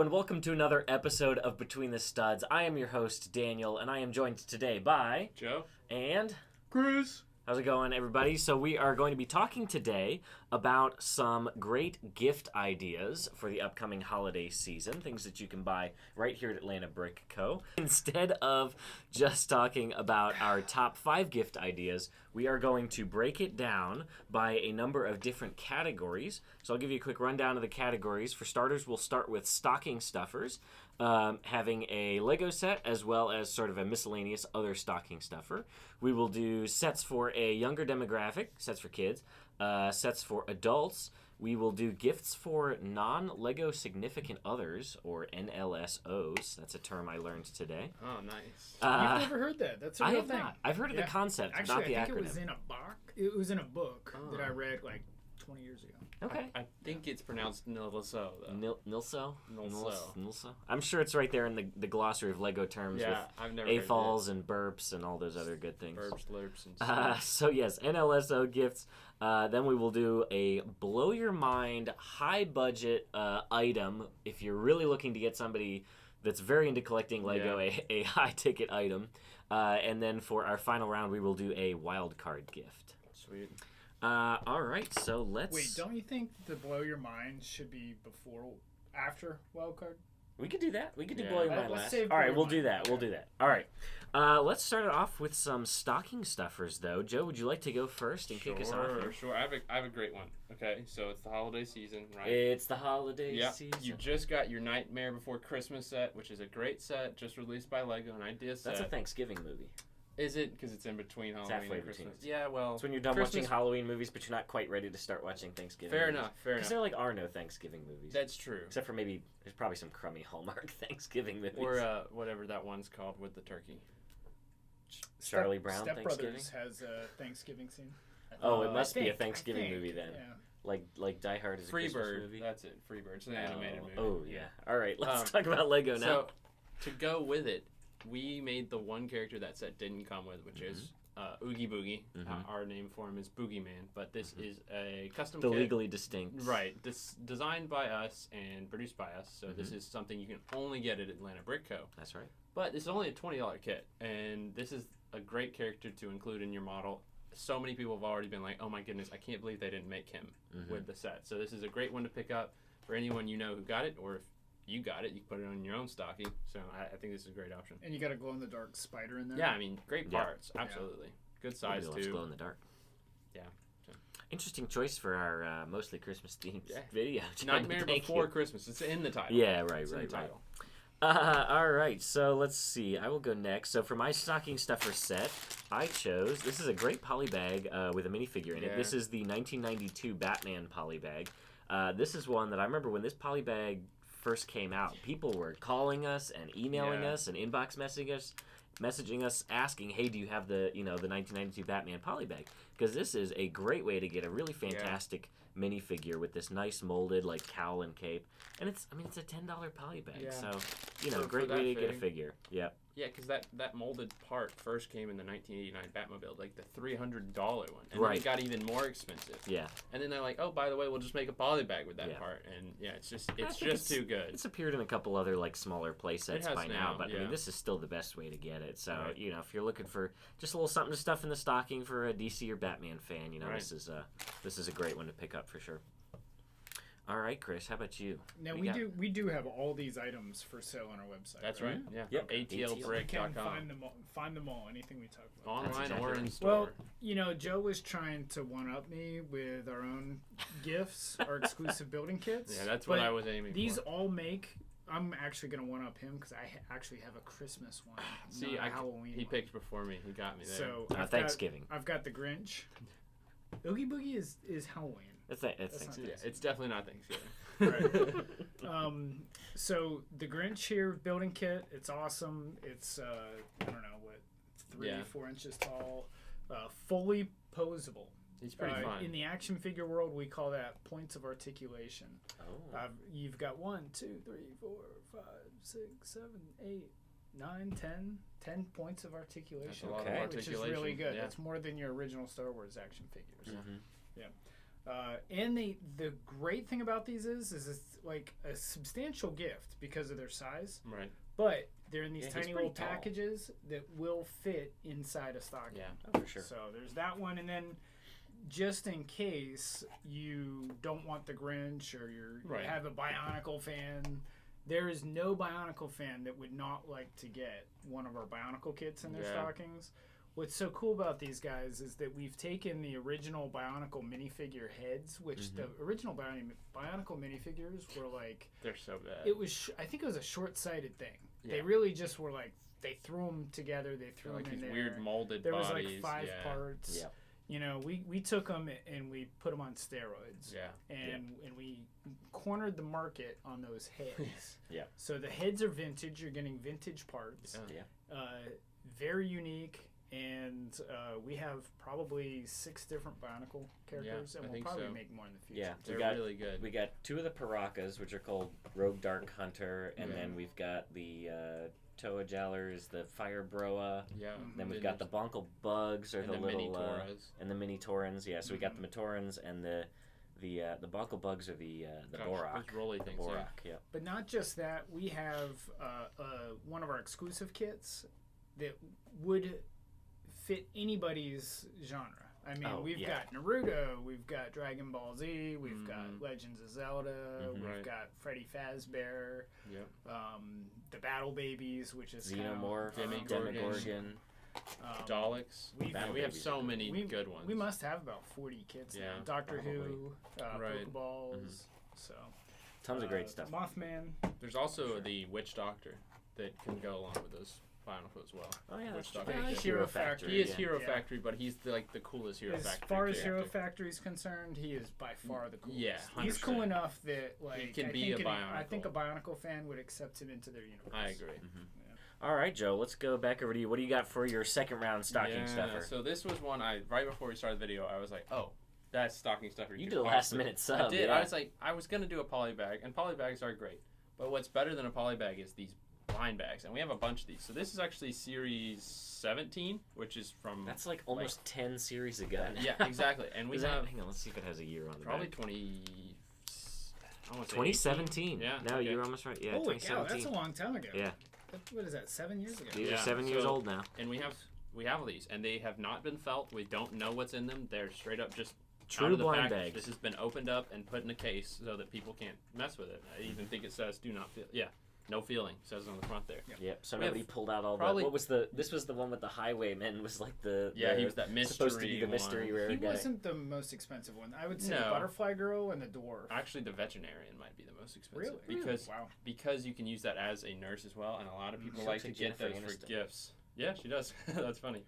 and welcome to another episode of Between the Studs. I am your host, Daniel, and I am joined today by... Joe. And... Chris. How's it going, everybody? So we are going to be talking today about some great gift ideas for the upcoming holiday season, things that you can buy right here at Atlanta Brick Co. Instead of just talking about our top 5 gift ideas, we are going to break it down by a number of different categories. So I'll give you a quick rundown of the categories. For starters, we'll start with stocking stuffers, having a Lego set as well as sort of a miscellaneous other stocking stuffer. We will do sets for a younger demographic, sets for kids, sets for adults. We will do gifts for non-Lego significant others, or NLSOs. That's a term I learned today. Oh, nice. You've never heard that. That's a I real have thing. not. I've heard of the concept, Actually, not the I think acronym. it was in a book. It was in a book that I read like 20 years ago. Okay. I think it's pronounced Nilso, though. Nilso? Nilso. I'm sure it's right there in the glossary of Lego terms Yeah, with I've never AFOLs and burps and all those other good things. Burps, lurps, and stuff. So yes, NLSO gifts. Then we will do a blow your mind, high budget item if you're really looking to get somebody that's very into collecting Lego a high ticket item. And then for our final round, we will do a wild card gift. Sweet. All right, so let's... Wait, don't you think the blow your mind should be after wild card? We could do that. We could do Yeah. blow your mind Let's last. save All right, blow we'll your do mind. that. We'll do that. All right. Let's start it off with some stocking stuffers, though. Joe, would you like to go first and kick us off here? Sure. I have a great one. Okay, so it's the holiday season, right? It's the holiday season. You just got your Nightmare Before Christmas set, which is a great set, just released by Lego, an idea set. That's a Thanksgiving movie. Is it? Because it's in between Halloween halfway and Christmas. between. Yeah, well... It's when you're done Christmas... watching Halloween movies, but you're not quite ready to start watching Thanksgiving Fair movies. enough, fair Because enough. there are no Thanksgiving movies. That's true. Except for maybe, there's probably some crummy Hallmark Thanksgiving movies. Or whatever that one's called with the turkey. Charlie Brown Step Thanksgiving? Brothers has a Thanksgiving scene. Oh, it must be a I Thanksgiving think, movie then. Yeah. Like Die Hard is a Christmas Freebird. movie. That's it. Freebird. It's an animated movie. Oh, yeah. All right, let's Um, talk about Lego now. So, to go with it, we made the one character that set didn't come with, which is Oogie Boogie. Our name for him is Boogeyman, but this is a custom the kit. legally distinct. Right. This designed by us and produced by us, so this is something you can only get at Atlanta Brick Co. That's right. But this is only a $20 kit, and this is a great character to include in your model. So many people have already been like, oh my goodness, I can't believe they didn't make him with the set. So this is a great one to pick up for anyone you know who got it, or if you got it, you can put it on your own stocking. So I think this is a great option. And you got a glow-in-the-dark spider in there. Yeah, I mean, great parts. Absolutely. Good size, Nobody loves too. glow in the dark. Yeah. Interesting choice for our mostly Christmas themed video. Nightmare Thank Before you. Christmas. It's in the title. Yeah, right. Title. All right, so let's see. I will go next. So for my stocking stuffer set, I chose, this is a great poly bag with a minifigure in it. This is the 1992 Batman poly bag. This is one that I remember when this poly bag first came out, people were calling us and emailing us and inbox messaging us asking, hey, do you have the 1992 Batman poly bag? Because this is a great way to get a really fantastic minifigure with this nice molded like cowl and cape, and it's a $10 poly bag, so great way to get a figure. Yeah, because that molded part first came in the 1989 Batmobile, like the $300 one, and then it got even more expensive. Yeah, and then they're like, oh, by the way, we'll just make a poly bag with that part, and it's just too good. It's appeared in a couple other like smaller play sets by now, but I mean this is still the best way to get it. So if you're looking for just a little something to stuff in the stocking for a DC or Batman fan, this is a great one to pick up for sure. All right, Chris, how about you? Now we do have all these items for sale on our website. That's right. Yeah. Yep. ATLbrick.com. Find them all. Anything we talk about. Online or in store. Well, Joe was trying to one-up me with our own gifts, our exclusive building kits. Yeah, that's what I was aiming these for. all make... I'm actually going to one-up him because I actually have a Christmas one. See, Halloween he one. picked before me. He got me there. So Thanksgiving. I've got the Grinch. Oogie Boogie is Halloween. It's Thanksgiving. Yeah, it's definitely not Thanksgiving. Right. So the Grinch here building kit, it's awesome. It's I don't know what, 3-4 inches tall, fully posable. He's pretty fun. In the action figure world, we call that points of articulation. Oh. You've got 1, 2, 3, 4, 5, 6, 7, 8, 9, 10 points of articulation. That's a lot of articulation. Which is really good. Yeah. That's more than your original Star Wars action figures. Mm-hmm. Yeah. And the great thing about these is it's like a substantial gift because of their size. Right. But they're in these he's tiny pretty little tall. packages that will fit inside a stocking. Yeah. Oh, for sure. So there's that one, and then just in case you don't want the Grinch or you Right. have a Bionicle fan, there is no Bionicle fan that would not like to get one of our Bionicle kits in their Yeah. stockings. What's so cool about these guys is that we've taken the original Bionicle minifigure heads, which the original Bionicle minifigures were like, They're so bad. it was I think it was a short-sighted thing. They Yeah. really just were like, they threw them together, they threw like them in these there. weird molded There was bodies. like 5 yeah. parts. Yeah. You know, we took them and we put them on steroids. Yeah. And we cornered the market on those heads. Yeah. So the heads are vintage. You're getting vintage parts. Yeah. Very unique. And we have probably 6 different Bionicle characters, I and we'll think probably so. make more in the future. Yeah, They're really good. We got 2 of the Paracas, which are called Rogue Dark Hunter, and Yeah. then we've got the Toa Jallers, the Fire Broa. Yeah. Then we've got the Bonkle Bugs, or and the little mini Torres. and the mini Taurens. Yeah, so we got the Matorans and the Bonkle Bugs are the Gosh, Borak. those rolly The things. Borak, yeah. But not just that, we have one of our exclusive kits that would fit anybody's genre. I mean, we've got Naruto, we've got Dragon Ball Z, we've got Legends of Zelda, we've Right. got Freddy Fazbear, Yep. the Battle Babies, which is Xenomorph, Demogorgon. Demogorgon. Daleks. we We have so many good ones. We must have about 40 kits Yeah, now. Doctor Who, Right. Pokeballs, so Tons of great stuff. Mothman. There's also the Witch Doctor that can go along with those Bionicle as well. Oh yeah, Witch that's Doctor. Yeah, Yeah. Hero Factory. He is yeah. Hero Yeah. Factory, but he's the coolest Hero As Factory. far as Hero character. Factory is concerned, he is by far the coolest. Yeah, he's cool 100%. enough that like can I be think a I think a Bionicle. Bionicle fan would accept him into their universe. I agree. All right, Joe. Let's go back over to you. What do you got for your second round stocking Yeah, stuffer? So this was one right before we started the video, I was like, oh, that's stocking stuffer. You could did a last possibly- minute sub. I did. Yeah. I was like, I was gonna do a poly bag, and poly bags are great. But what's better than a poly bag is these blind bags, and we have a bunch of these. So this is actually series 17, which is from That's like almost 10 series ago. yeah, exactly. And we Is that, have hang on, let's see if it has a year on the probably back. 2017. 2017. Yeah, No, okay. you're almost right. Yeah, Holy cow, 2017. that's a long time ago. Yeah. What is that? 7 years ago. These Yeah, are 7 years so- old now. And we have all these, and they have not been felt. We don't know what's in them. They're straight up just out True of the blind package. bags. This has been opened up and put in a case so that people can't mess with it. I even think it says "do not feel." Yeah, no feeling says it on the front there. Yep. So We have nobody pulled out all probably- the. What was this was the one with the highwayman. Was like the. Yeah, the- he was that mystery. supposed to be the mystery one. rare He guy. wasn't the most expensive one. I would say No. Butterfly Girl and the Dwarf. Actually, the veterinarian might be the most expensive Really? because Wow. because you can use that as a nurse as well, and a lot of people She like looks to like get Jennifer those for Aniston. gifts. Yeah, she does. That's funny.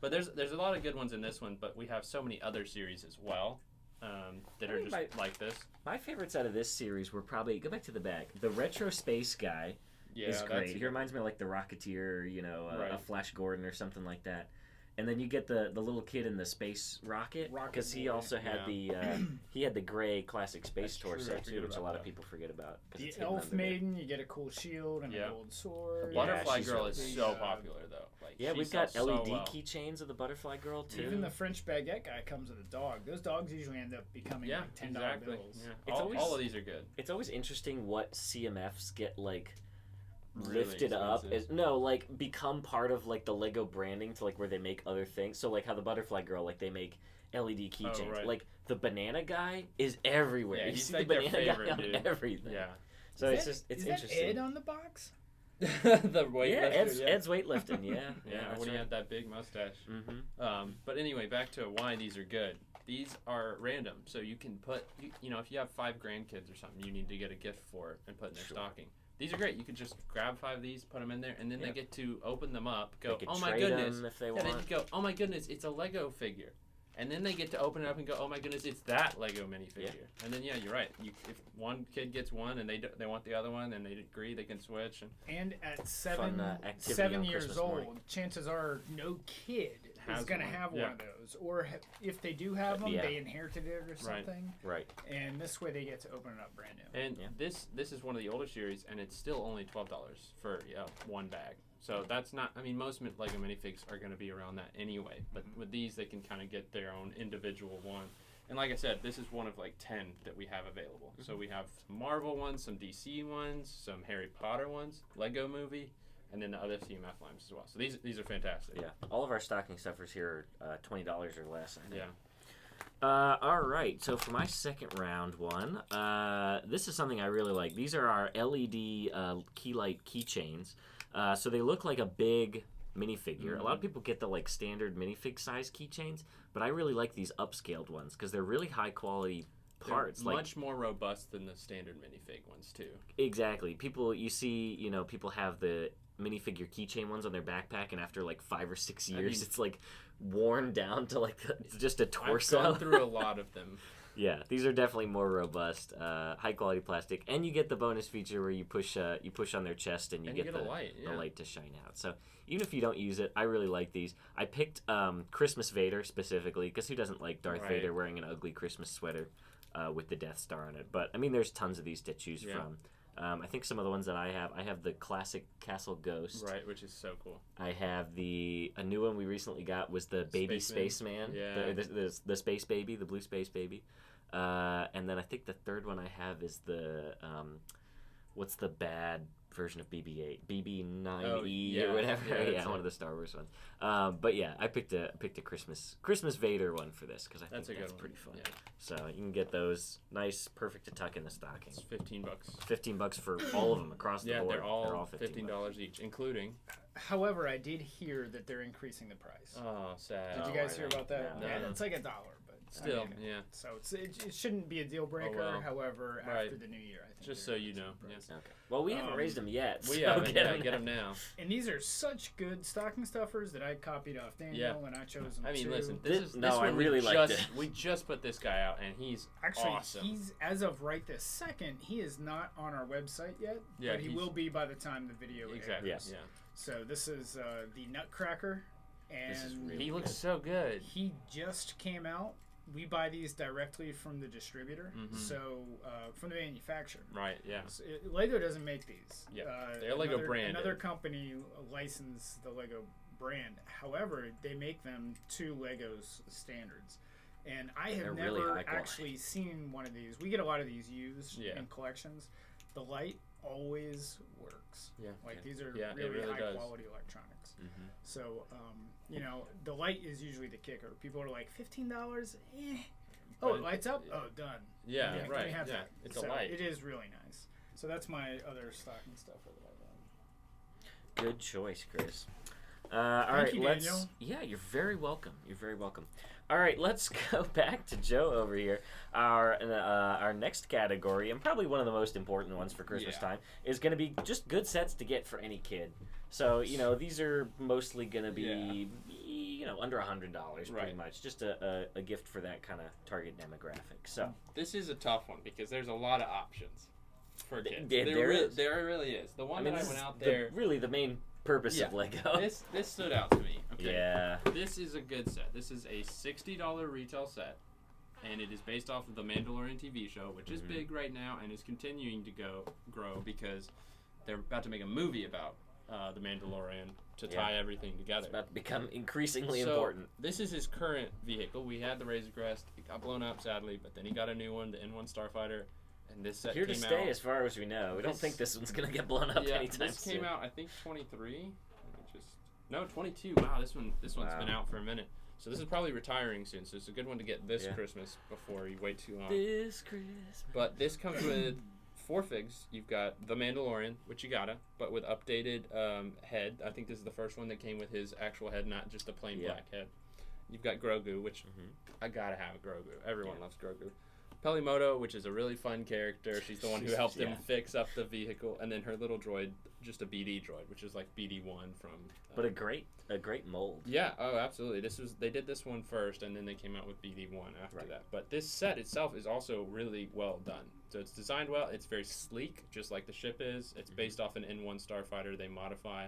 But there's a lot of good ones in this one, but we have so many other series as well that I are mean, just like this. My favorites out of this series were probably go back to the back. The retro space guy Yeah, is that's great. He reminds me of like the Rocketeer, you know, a Right. Flash Gordon or something like that. And then you get the little kid in the space rocket Rocket because he Boy. also had he had the gray classic space That's true, torso I too, forget which a about lot of that. people forget about. 'Cause The it's hidden Elf under there. Maiden, you get a cool shield and Yeah. a gold sword. Butterfly she's Girl really is good. so Yeah. popular though. Like Yeah, she we've got sells LED so well. keychains of the Butterfly Girl too. Even the French baguette guy comes with a dog. Those dogs usually end up becoming Yeah, like $10 exactly. bills. Yeah. It's always- all of these are good. It's always interesting what CMFs get like Really lifted up expensive. become part of like the Lego branding to like where they make other things. So like how the Butterfly Girl, like they make LED keychains. right. Like the banana guy is everywhere. Yeah, you he's see like the their banana guy favorite, on dude. everything. Yeah. So Is it's that interesting. Ed on the box? The weight Yeah, Ed's weightlifting. Yeah, Yeah, that's when he right. had that big mustache. Mm-hmm. But anyway, back to why these are good. These are random, so you can put, you know, if you have 5 grandkids or something, you need to get a gift for it and put in their Sure. stocking. These are great. You can just grab 5 of these, put them in there, and then Yeah. they get to open them up. Go, They could oh my trade goodness! them if they Yeah, want. they just go, oh my goodness, it's a Lego figure. And then they get to open it up and go, oh my goodness, it's that Lego minifigure. Yeah. And then yeah, you're right. If one kid gets one and they want the other one and they agree, they can switch. And And at Fun, activity 7 on years Christmas old, morning. chances are no kid Has is going to one. have Yeah. one of those. Or if they do have them, Yeah. they inherited it or something. Right. And this way they get to open it up brand new. And Yeah. this is one of the older series, and it's still only $12 for one bag. So that's not. I mean, most Lego minifigs are going to be around that anyway. But with these, they can kind of get their own individual one. And like I said, this is one of like 10 that we have available. So we have some Marvel ones, some DC ones, some Harry Potter ones, Lego Movie, and then the other TMF lines as well. So these are fantastic. Yeah, all of our stocking stuffers here are $20 or less, I think. Yeah. All right, so for my second round one, this is something I really like. These are our LED key light keychains. So they look like a big minifigure. A lot of people get the like standard minifig size keychains, but I really like these upscaled ones because they're really high quality parts. They're much more robust than the standard minifig ones too. Exactly. People people have the minifigure keychain ones on their backpack, and after like 5 or 6 years, it's like worn down to like just a torso. I've gone through a lot of them. Yeah, these are definitely more robust, high quality plastic, and you get the bonus feature where you push on their chest and you get the light, the light to shine out. So even if you don't use it, I really like these. I picked Christmas Vader specifically because who doesn't like Darth Vader wearing an ugly Christmas sweater with the Death Star on it? But I mean, there's tons of these to choose from. I think some of the ones that I have the classic Castle Ghost. Right, which is so cool. I have a new one we recently got was the Baby Spaceman. Yeah. The Space Baby, the Blue Space Baby. And then I think the third one I have is the, what's the bad version of BB-8? BB-9E or whatever. Yeah, one of the Star Wars ones. But yeah, I picked a Christmas Vader one for this because I think that's pretty fun. Yeah. So you can get those nice, perfect to tuck in the stocking. It's $15. $15 for all of them across the board. They're all $15 each, including. However, I did hear that they're increasing the price. Oh, sad. Did you guys hear about that? No. Yeah, it's like $1, but still, So it shouldn't be a deal breaker. Oh, well. However, after the new year, I think. Just so you know. Yeah. Okay. Well, we haven't raised them yet. We so haven't. Get them now. And these are such good stocking stuffers that I copied off Daniel and I chose them. I mean, too. listen. I really liked it. We just put this guy out, and he's actually awesome. He's as of right this second. He is not on our website yet. Yeah, but he will be by the time the video exactly. airs. Yeah. So this is the Nutcracker, and he looks so good. He just came out. We buy these directly from the distributor, so from the manufacturer. Right. Yeah. So Lego doesn't make these. Yeah. They're Lego branded. Another company licensed the Lego brand. However, they make them to Lego's standards. And I have never actually seen one of these. We get a lot of these used in collections. The light always works. Yeah. Like these are really high quality electronics. So, the light is usually the kicker. People are like, $15? Oh, it lights up? Oh, done. Yeah, right. Yeah, it's a light. It is really nice. So that's my other stocking stuffer that I Good choice, Chris. Thank you, Daniel. Yeah, you're very welcome. You're very welcome. All right, let's go back to Joe over here. Our next category, and probably one of the most important ones for Christmas time, is going to be just good sets to get for any kid. So, these are mostly going to be, under $100 pretty much. Just a gift for that kind of target demographic. So this is a tough one because there's a lot of options for kids. There really is. The one that I went out there... really the main purpose of Lego. This stood out to me. Okay. Yeah. This is a good set. This is a $60 retail set, and it is based off of the Mandalorian TV show, which is big right now and is continuing to grow because they're about to make a movie about the Mandalorian to tie everything together. It's about to become increasingly important. This is his current vehicle. We had the Razor Crest. It got blown up, sadly, but then he got a new one, the N1 Starfighter. And this set here to came stay, out, as far as we know. We don't think this one's gonna get blown up anytime soon. This came out, I think, 23. 22. Wow, this one's been out for a minute. So this is probably retiring soon. So it's a good one to get this Christmas before you wait too long. This Christmas. But this comes with 4 figs. You've got the Mandalorian, which you gotta, but with updated head. I think this is the first one that came with his actual head, not just a plain black head. You've got Grogu, which I gotta have Grogu. Everyone loves Grogu. Pelimoto, which is a really fun character. She's the one who helped him fix up the vehicle, and then her little droid, just a BD droid, which is like BD1 from. But a great mold. Yeah. Oh, absolutely. They did this one first, and then they came out with BD1 after that. But this set itself is also really well done. So it's designed well. It's very sleek, just like the ship is. It's based off an N1 Starfighter they modify.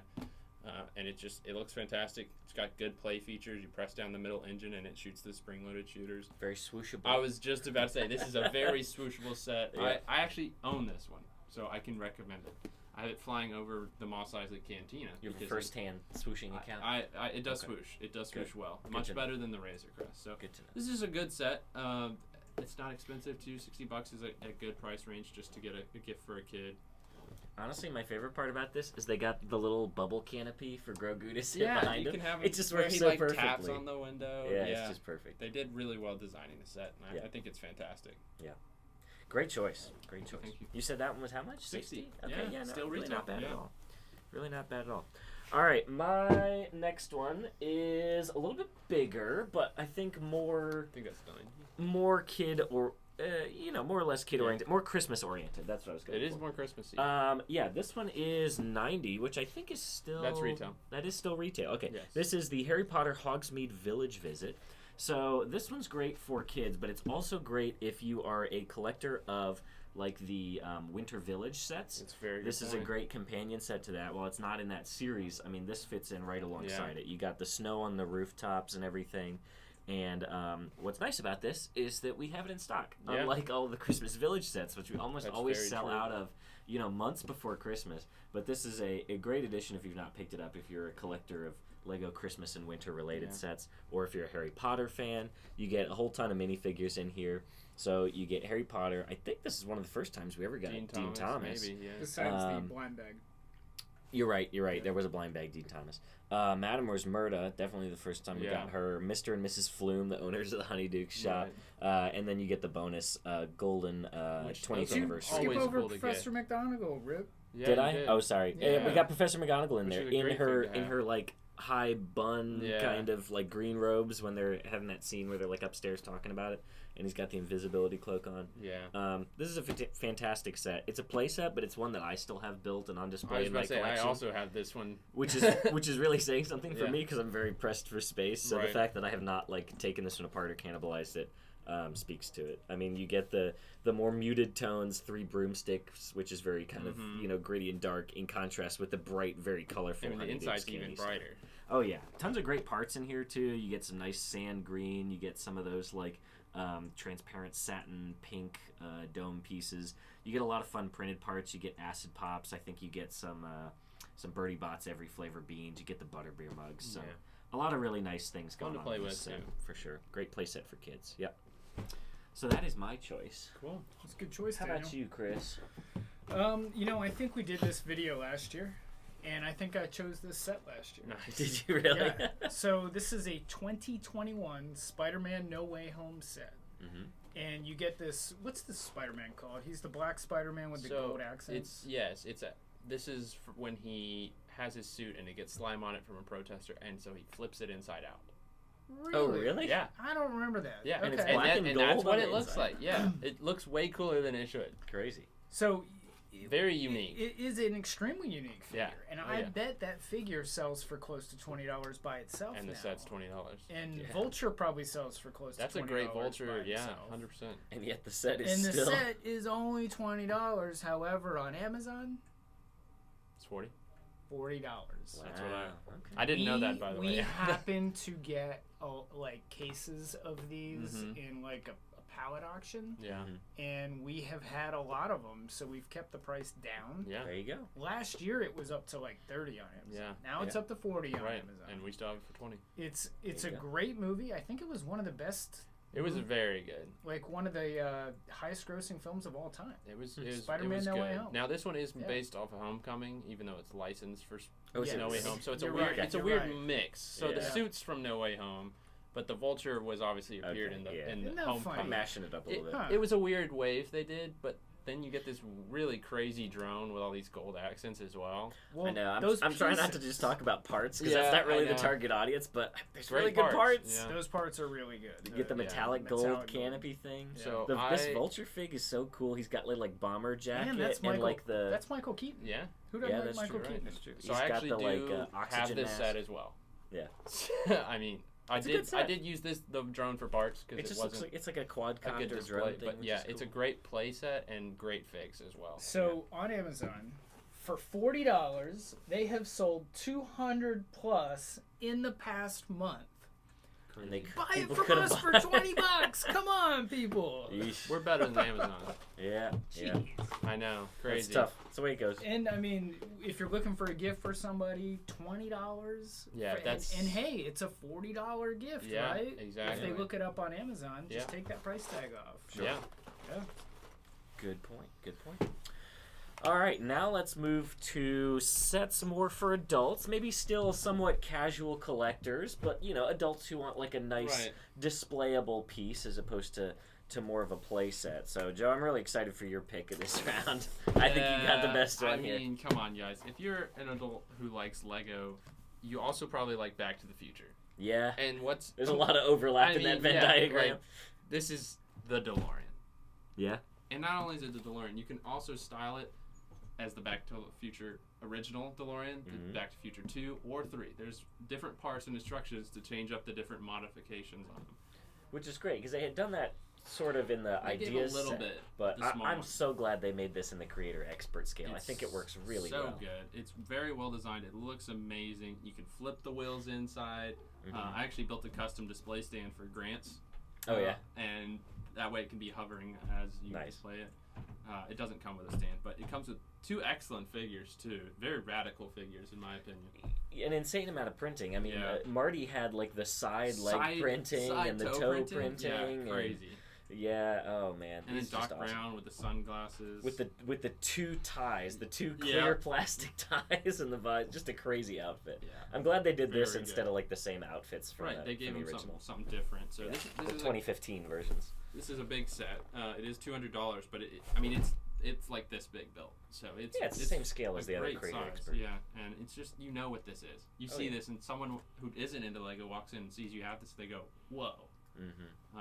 And it looks fantastic. It's got good play features. You press down the middle engine and it shoots the spring-loaded shooters. Very swooshable. I was just about to say, this is a very swooshable set. I actually own this one, so I can recommend it. I have it flying over the Mos Eisley Cantina. Your first-hand swooshing account? It does swoosh. It does swoosh well. Good Much better than the Razor Crest. So good to know. This is a good set. it's not expensive too. $60 is a good price range just to get a gift for a kid. Honestly, my favorite part about this is they got the little bubble canopy for Grogu to sit Yeah, behind you him. can have it just where works he so like perfectly. taps on the window. Yeah, it's just perfect. They did really well designing the set, and Yeah. I think it's fantastic. Yeah. Great choice. Great choice. Thank you. You said that one was how much? 60. Okay, Yeah, no, still really retail. not bad at Yeah. all. Really not bad at all. All right, my next one is a little bit bigger, but I think I think that's fine. more kid or more or less kid oriented, more Christmas oriented. That's what I was going. It is more Christmassy. Yeah, this one is $90, which I think is still That's retail. That is still retail. Okay, Yes. This is the Harry Potter Hogsmeade Village Visit. So this one's great for kids, but it's also great if you are a collector of like the Winter Village sets. It's very. This good is a point. great companion set to that. While it's not in that series, I mean, this fits in right alongside it. You got the snow on the rooftops and everything. And what's nice about this is that we have it in stock, Yeah. unlike all of the Christmas Village sets, which we almost That's always very sell true. out of, months before Christmas. But this is a great addition if you've not picked it up, if you're a collector of Lego Christmas and winter related sets, or if you're a Harry Potter fan. You get a whole ton of minifigures in here. So you get Harry Potter. I think this is one of the first times we ever got Dean Thomas. Maybe, yeah. Besides the blind bag. You're right. Yeah. There was a blind bag Dean Thomas. Madamore's Murda, definitely the first time we got her. Mr. and Mrs. Flume, the owners of the Honeyduke shop. And then you get the bonus golden 20th anniversary. Skip Always over cool to Professor McGonagall, Rip. Yeah, Did you I? Oh, sorry. Yeah. We got Professor McGonagall in Which there is a great thing to in have. her like high bun kind of like green robes when they're having that scene where they're like upstairs talking about it, and he's got the invisibility cloak on. Yeah. This is a fantastic set. It's a play set, but it's one that I still have built and on I display was in my about to say, I collection. also have this one. Which is really saying something for Yeah. me because I'm very pressed for space. So the Right. fact that I have not like taken this one apart or cannibalized it speaks to it. I mean, you get the more muted tones, 3 broomsticks, which is very kind of gritty and dark, in contrast with the bright, very colorful. And the Honeydew inside's candy even stuff. brighter. Oh yeah, tons of great parts in here too. You get some nice sand green. You get some of those like transparent satin pink dome pieces. You get a lot of fun printed parts. You get acid pops. I think you get some Birdie Bots every flavor beans. You get the butterbeer mugs. So a lot of really nice things going Fun to on play in with, this set, too. for sure. Great play set for kids. Yep. So that is my choice. Cool. That's a good choice, How Daniel. about you, Chris? I think we did this video last year, and I think I chose this set last year. Nice. Did you really? Yeah. So this is a 2021 Spider-Man No Way Home set. Mm-hmm. And you get this, what's this Spider-Man called? He's the black Spider-Man with the gold accents. This is for when he has his suit and it gets slime on it from a protester, and so he flips it inside out. Really? Oh, really? Yeah. I don't remember that. Yeah, And it's Okay. black and that's gold what on it the looks inside. like. Yeah, it looks way cooler than it should. Crazy. So Very unique. It is an extremely unique figure. Yeah. And Oh, I yeah. bet that figure sells for close to $20 by itself And the now. set's $20. And Yeah. Vulture probably sells for close That's to $20 a great by vulture. Yeah, itself. 100%. And yet the set is And the still... set is only $20. However, on Amazon, It's 40. $40. Wow. That's what Okay. I didn't know that, by the we way. happen to get like cases of these Mhm. in like a pallet auction, Yeah. and we have had a lot of them, so we've kept the price down. Yeah. There you go. Last year it was up to like 30 on Amazon. Yeah. Now it's up to 40 on Right. Amazon. And we still have it for 20. It's There a you go. great movie. I think it was one of the best, It was very good. like one of the highest grossing films of all time. It was Spider-Man it was No good. Way Home. Now this one is Yeah. based off of Homecoming, even though it's licensed for Oh, Yeah. so No Way Yes. Home. So it's You're a weird right, it's a you're weird right. mix. So the Yeah. suit's from No Way Home, but the vulture was obviously appeared Okay, in the yeah. in the Isn't that funny? I'm Homecoming. mashing it up a little bit. Huh. It was a weird wave they did, but then you get this really crazy drone with all these gold accents as well. Well, I know. those I'm trying not to pieces- just talk about parts because Yeah, that's not really I the know. target audience, but there's Great really good parts, parts. yeah. Those parts are really good. You get the Yeah. metallic gold Metallic gold. canopy thing. Yeah. So This vulture fig is so cool. He's got like bomber jacket And that's Michael. like the That's Michael Keaton. yeah. Who doesn't yeah, like that's Michael true. Keaton? That's true. So He's I got actually the do like oxygen have this mask. set as well. Yeah. I mean, I It's a good did set. use the drone for parts because It it just wasn't looks like it's like a quadcopter a good display. drone thing. But which yeah, is it's a cool. great play set and great figs as well. So on Amazon, for $40, they have sold 200 plus in the past month. And they, Buy it people from couldn't us for buy $20. Come on, people. Yeesh. We're better than Amazon. Yeah. Jeez. I know. It's Crazy. tough. That's the way it goes. And I mean, if you're looking for a gift for somebody, $20. Yeah, that's. And hey, it's a $40 gift, Yeah, right? exactly. If they look it up on Amazon, just Yeah. take that price tag off. Sure. Yeah. Yeah. Good point. Good point. All right, now let's move to sets more for adults. Maybe still somewhat casual collectors, but adults who want like a nice displayable piece as opposed to more of a play set. So, Joe, I'm really excited for your pick of this round. I think you got the best one here. I mean, come on, guys. If you're an adult who likes Lego, you also probably like Back to the Future. Yeah. And there's a lot of overlap in that Venn diagram. Like, this is the DeLorean. Yeah. And not only is it the DeLorean, you can also style it as the Back to the Future original DeLorean, the Back to the Future 2 or 3. There's different parts and instructions to change up the different modifications on them. Which is great, because they had done that sort of in the ideas a little set, bit, but the small I'm one. so glad they made this in the creator expert scale. I think it works really well. So good. It's very well designed. It looks amazing. You can flip the wheels inside. I actually built a custom display stand for Grant's. Oh, yeah. And that way it can be hovering as you display it. It doesn't come with a stand, but it comes with 2 excellent figures, too. Very radical figures, in my opinion. An insane amount of printing. I mean, Marty had like the side leg printing side and the toe toe printing. Yeah, crazy. Yeah, oh man. And then Doc Brown with the sunglasses. With the 2 ties, the 2 clear plastic ties and the visor. Just a crazy outfit. Yeah. I'm glad they did this instead of like the same outfits from they gave the him original. something different. So this the is 2015 versions. This is a big set. It is $200, but it's like this big built. So it's the same scale as the other great creator size. expert. Yeah, and it's just what this is. You see this, and someone who isn't into Lego walks in and sees you have this, they go, "Whoa!"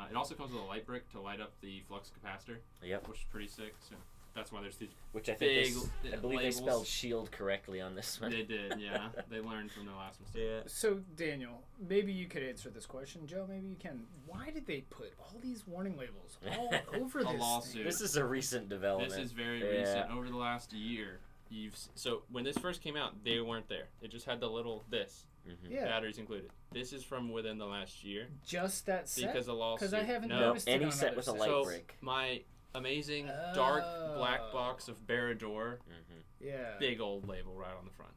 It also comes with a light brick to light up the flux capacitor. Yep. Which is pretty sick. So that's why there's these. Which I think I believe labels. they spelled shield correctly on this one. They did, yeah. They learned from their last mistake. Yeah. So, Daniel, maybe you could answer this question. Joe, maybe you can. Why did they put all these warning labels all over this lawsuit. thing? This is a recent development. This is very recent. Over the last year, so when this first came out, they weren't there. It just had the little batteries included. This is from within the last year. Just that set? Because of lawsuit. Because I haven't No. noticed it Any on set other with a sets. light brick. My amazing dark black box of Barrador, big old label right on the front.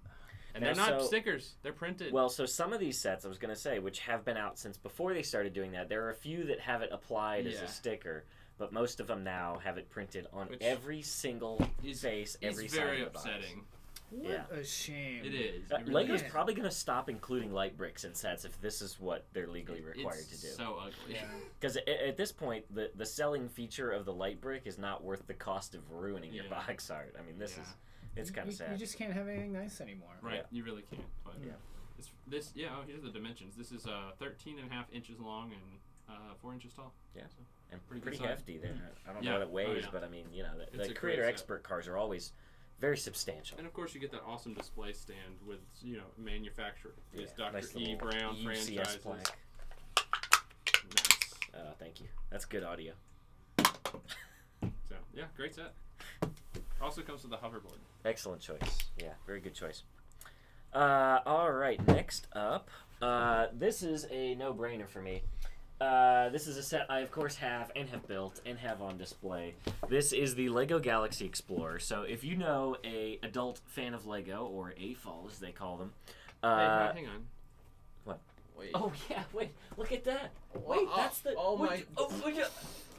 And they're not stickers. They're printed. Well, so some of these sets, I was going to say, which have been out since before they started doing that, there are a few that have it applied as a sticker, but most of them now have it printed on every single face, every side of the box. It's very upsetting. What a shame. It is. Lego's probably going to stop including light bricks in sets if this is what they're legally required to do. It's so ugly. Because at this point, the selling feature of the light brick is not worth the cost of ruining your box art. I mean, it's kind of sad. You just can't have anything nice anymore. Right, you really can't. But here's the dimensions. This is 13 and a half inches long and 4 inches tall. Yeah, so and pretty hefty there. I don't know what it weighs, but I mean, the creator expert cars are always very substantial. And of course, you get that awesome display stand with manufacturer. It's Dr. Nice E. Brown UCS franchises. plaque. Nice. Oh, thank you. That's good audio. So yeah, great set. Also comes with a hoverboard. Excellent choice. Yeah, very good choice. All right, next up, this is a no-brainer for me. This is a set I, of course, have built and have on display. This is the Lego Galaxy Explorer. So if you know a adult fan of Lego, or AFOL as they call them. Hey, hang on. What? Wait. Oh, yeah, wait, look at that. Wait, that's the... Oh, my...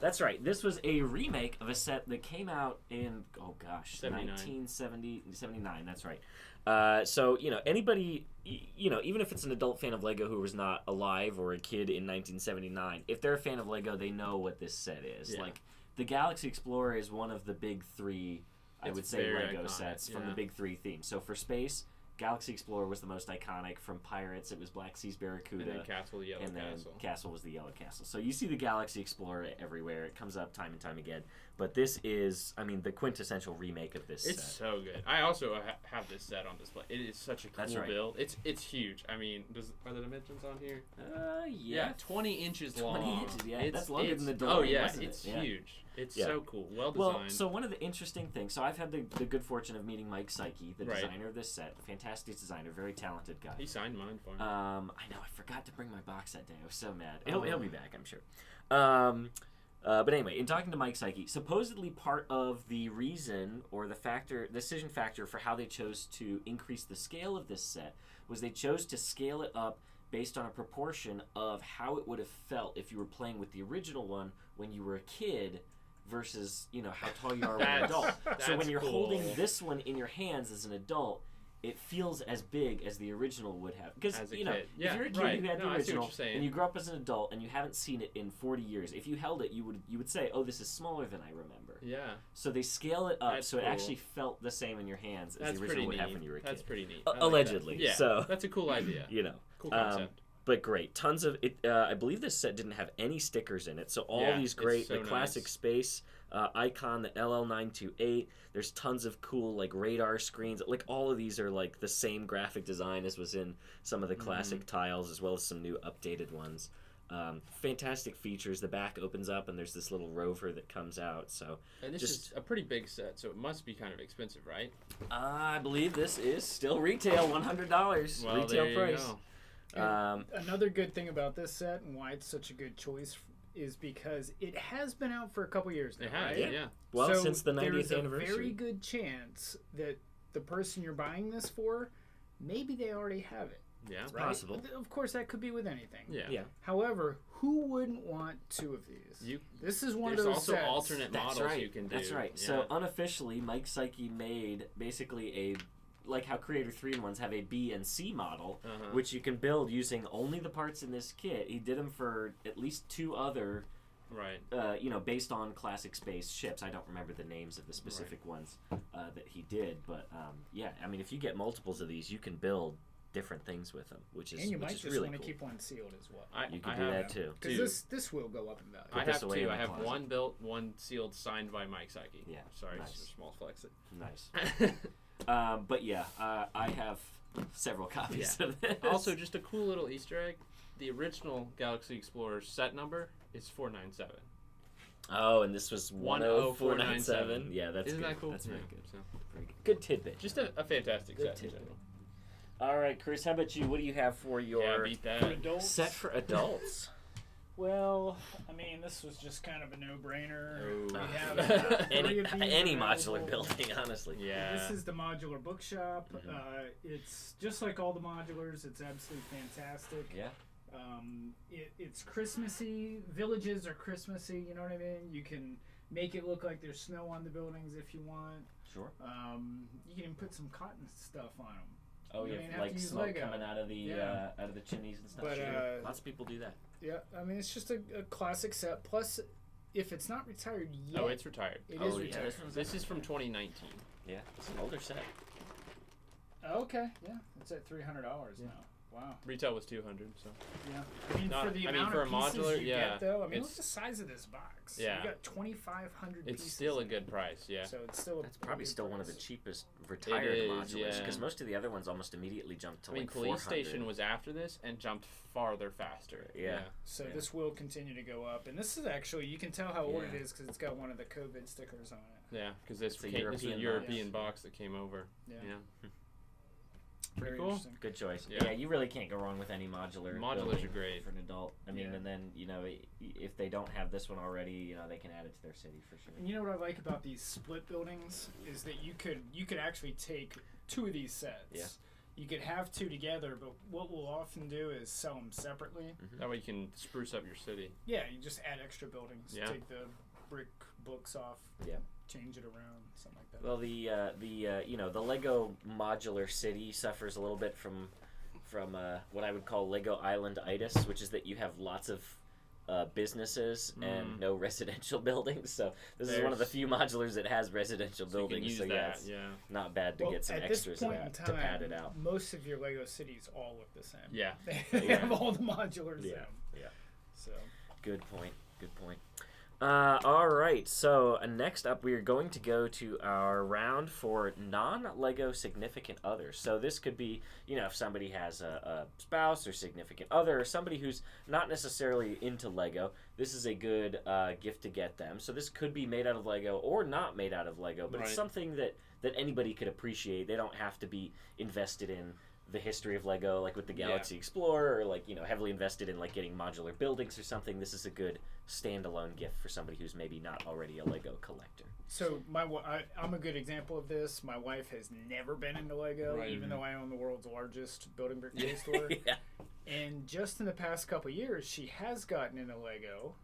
That's right. This was a remake of a set that came out in, 79. 1979. That's right. So, anybody, even if it's an adult fan of Lego who was not alive or a kid in 1979, if they're a fan of Lego, they know what this set is. Yeah. Like, the Galaxy Explorer is one of the big 3, I would say, Lego iconic, sets from the big 3 themes. So for space, Galaxy Explorer was the most iconic. From Pirates, it was Black Sea's Barracuda. And then Castle, the Yellow and then Castle. Castle was the Yellow Castle. So you see the Galaxy Explorer everywhere. It comes up time and time again. But this is, the quintessential remake of this It's set. so good. I also have this set on display. It is such a cool build. It's huge. I mean, are the dimensions on here? Yeah. 20 inches long. 20 inches, yeah. That's longer than the DeLorean. Oh, yeah. Wasn't It's it? huge. It's so cool. Well designed. Well, so one of the interesting things, so I've had the good fortune of meeting Mike Psyche, the designer of this set, a fantastic designer, very talented guy. He signed mine for me. I know, I forgot to bring my box that day. I was so mad. He'll be back, I'm sure. But anyway, in talking to Mike Psyche, supposedly part of the reason or the decision factor for how they chose to increase the scale of this set was they chose to scale it up based on a proportion of how it would have felt if you were playing with the original one when you were a kid versus, how tall you are when an adult. So when you're holding this one in your hands as an adult, it feels as big as the original would have. Because, if you're a kid who had the original and you grew up as an adult and you haven't seen it in 40 years, if you held it, you would say, oh, this is smaller than I remember. Yeah. So they scale it up so cool. it actually felt the same in your hands as the original would have when you were a kid. That's pretty neat. Allegedly. Yeah, so, that's a cool idea. Cool concept. But great. Tons of it. I believe this set didn't have any stickers in it. So all these great, the classic space icon, the LL928. There's tons of cool radar screens. All of these are the same graphic design as was in some of the classic tiles, as well as some new updated ones. Fantastic features. The back opens up and there's this little rover that comes out. And this is a pretty big set, so it must be kind of expensive, right? I believe this is still retail, $100 well, retail there price. You go. Another good thing about this set and why it's such a good choice is because it has been out for a couple years now, right? Yeah. Well, so since the 90th anniversary. There's a very good chance that the person you're buying this for, maybe they already have it. Yeah, it's right? possible. Of course, that could be with anything. Yeah. However, who wouldn't want two of these? This is one of those There's also sets. alternate models you can do. That's right. Yeah. So unofficially, Mike Psyche made basically like how Creator 3-in-1s have a B and C model, which you can build using only the parts in this kit. He did them for at least two other, based on classic space ships. I don't remember the names of the specific ones that he did, but if you get multiples of these, you can build different things with them, which is and you might just really want to cool. keep one sealed as well. You can do that too. Because this will go up in value. I have two. I have one built, one sealed, signed by Mike Psyche. Yeah. Sorry, nice. just a small flex. Nice. But yeah, I have several copies of this. Also, just a cool little Easter egg. The original Galaxy Explorer set number is 497. Oh, and this was 10497. Yeah, that's Isn't good. that cool? That's very good. So. Very good. Good tidbit. Just a fantastic good set tidbit. in general. All right, Chris, how about you? What do you have for your beat that. For adults? set for adults? Well, this was just kind of a no-brainer. Oh. We have any modular building, honestly. Yeah. This is the modular bookshop. It's just like all the modulars. It's absolutely fantastic. Yeah. It's Christmassy. Villages are Christmassy. You know what I mean? You can make it look like there's snow on the buildings if you want. Sure. You can even put some cotton stuff on them. Oh yeah, like smoke Lego. coming out of the chimneys and stuff. But, sure. Lots of people do that. Yeah, it's just a classic set. Plus, if it's not retired yet, it's retired. It is retired. Yeah, this is from 2019. Yeah, it's an older set. Okay, yeah, it's at $300 now. Wow. Retail was 200, so. Yeah. For the amount for of a modular, pieces you get, though, look it's at the size of this box. Yeah. You got 2,500 pieces. It's still a good price, yeah. So it's still That's probably still one of the cheapest retired modulars, because most of the other ones almost immediately jumped to Police 400. Station was after this and jumped farther faster. Yeah. So this will continue to go up, and this is actually, you can tell how old it is because it's got one of the COVID stickers on it. Yeah, because this is a European box that came over. Yeah. Very cool. Interesting. Good choice. Yeah, you really can't go wrong with any modular. Modulars are great for an adult. And then if they don't have this one already, they can add it to their city for sure. And you know what I like about these split buildings is that you could actually take two of these sets. Yeah. You could have two together, but what we'll often do is sell them separately. That way you can spruce up your city. Yeah, you just add extra buildings. Yeah. Take the brick books off. Yeah. Change it around, something like that. Well, the Lego modular city suffers a little bit from what I would call Lego Island-itis, which is that you have lots of businesses and no residential buildings. So this is one of the few modulars that has residential buildings. So it's not bad to get some extras of that to pad it out. Most of your Lego cities all look the same. Yeah. They have all the modulars in them. Yeah. So. Good point. All right, so next up we are going to go to our round for non-Lego significant others. So this could be, if somebody has a spouse or significant other or somebody who's not necessarily into Lego, this is a good gift to get them. So this could be made out of Lego or not made out of Lego, but it's something that that anybody could appreciate. They don't have to be invested in the history of Lego, like with the Galaxy Explorer, or like, you know, heavily invested in like getting modular buildings or something. This is a good standalone gift for somebody who's maybe not already a Lego collector. So I'm a good example of this. My wife has never been into Lego, even though I own the world's largest building brick store. Yeah. And just in the past couple years, she has gotten into Lego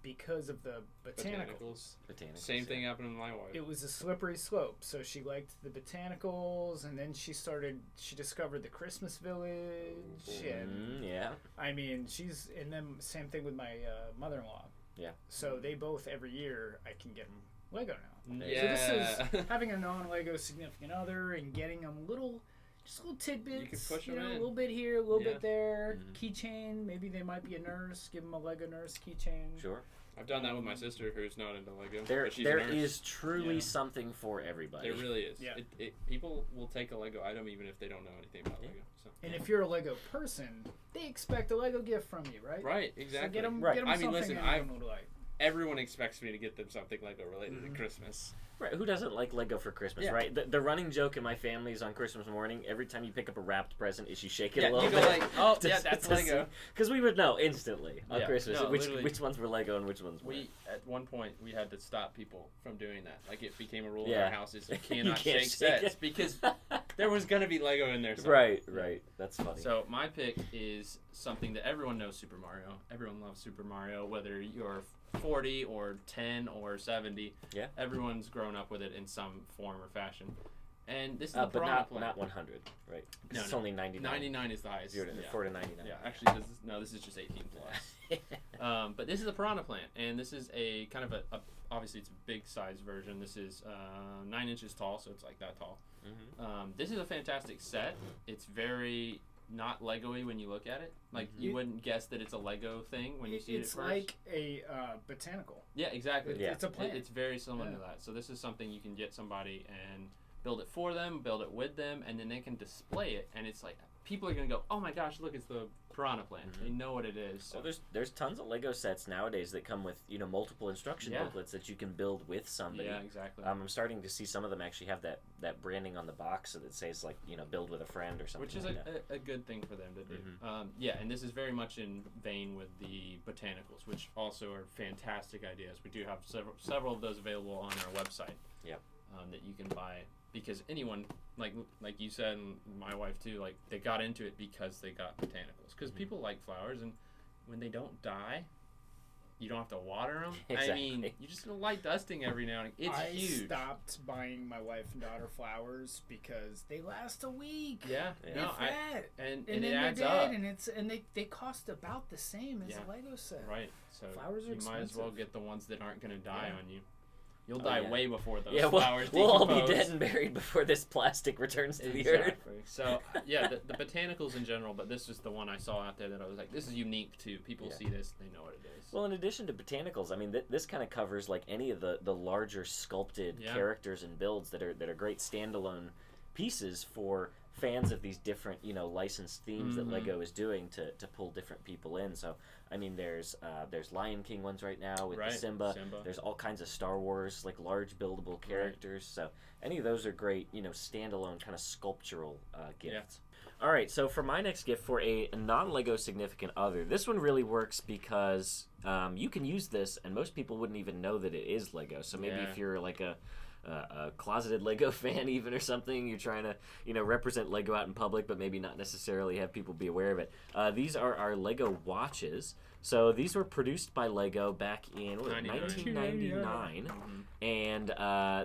because of the botanicals. Same thing happened to my wife. It was a slippery slope. So she liked the botanicals, and then she discovered the Christmas Village. And I mean, and then same thing with my mother-in-law. Yeah. So they both, every year, I can get them Lego now. Yeah. So this is having a non-Lego significant other and getting them just little tidbits. You can push them in. A little bit here, a little bit there. Keychain. Maybe they might be a nurse. Give them a Lego nurse keychain. Sure. I've done that with my sister, who's not into Lego. There is truly something for everybody. It really is. Yeah. People will take a Lego item even if they don't know anything about Lego. So. And if you're a Lego person, they expect a Lego gift from you, right? Right, exactly. So get them I mean, something listen, like. Everyone expects me to get them something Lego related to Christmas. Right, who doesn't like Lego for Christmas, Yeah. right? The running joke in my family is on Christmas morning, every time you pick up a wrapped present, is you shake it a little you bit. go like, oh, that's Lego. Because we would know instantly on Christmas No, which ones were Lego and which ones weren't. At one point, we had to stop people from doing that. Like, it became a rule in Yeah. our houses, you cannot can't shake shake sets it. because there was going to be Lego in there somewhere. Right. That's funny. So my pick is something that everyone knows, Super Mario. Everyone loves Super Mario, whether you're 40 or 10 or 70. Yeah. Everyone's grown up with it in some form or fashion. And this is but Piranha Plant. not 100, right? No, It's no. only 99. 99 is the highest. 4 to 99. Yeah, actually, this is just 18 plus. But this is a Piranha Plant, and this is a kind of a obviously it's a big size version. This is 9 inches tall, so it's like that tall. This is a fantastic set. It's very not Lego-y when you look at it. Like, you wouldn't guess that it's a Lego thing when you see it at first. It's like a botanical. Yeah, exactly. It's a plant. It's very similar to that. So this is something you can get somebody and build it for them, build it with them, and then they can display it. And it's like, people are going to go, oh my gosh, look, it's the Piranha Plant. They know what it is. So. Well, there's tons of Lego sets nowadays that come with, multiple instruction booklets that you can build with somebody. Yeah, exactly. I'm starting to see some of them actually have that branding on the box that says, like, build with a friend or something. Which is like a good thing for them to do. And this is very much in vein with the botanicals, which also are fantastic ideas. We do have several of those available on our website. Yep. That you can buy, because anyone, like you said, and my wife too, like, they got into it because they got botanicals. Because people like flowers, and when they don't die, you don't have to water them. Exactly. I mean, you just light dusting every now and again. It's huge. I stopped buying my wife and daughter flowers because they last a week. Yeah. No, and then it adds they're up. dead, and they cost about the same as a Lego set. Right. So flowers are you might as well expensive. get the ones that aren't going to die on you. You'll die way before those Yeah, flowers we'll all be decompose. dead and buried before this plastic returns to the earth. Exactly. So, yeah, the botanicals in general, but this is the one I saw out there that I was like, this is unique too. People see this, they know what it is. Well, in addition to botanicals, I mean, this kind of covers like any of the larger sculpted characters and builds that are great standalone pieces for fans of these different, licensed themes that Lego is doing to pull different people in. So, I mean, there's Lion King ones right now with the Simba. There's all kinds of Star Wars, like large buildable characters. So any of those are great, standalone kind of sculptural gifts. All right, so for my next gift for a non-Lego significant other, this one really works because you can use this, and most people wouldn't even know that it is Lego. So maybe if you're like a closeted Lego fan even or something, you're trying to represent Lego out in public, but maybe not necessarily have people be aware of it. These are our Lego watches. So these were produced by Lego back in 1999, and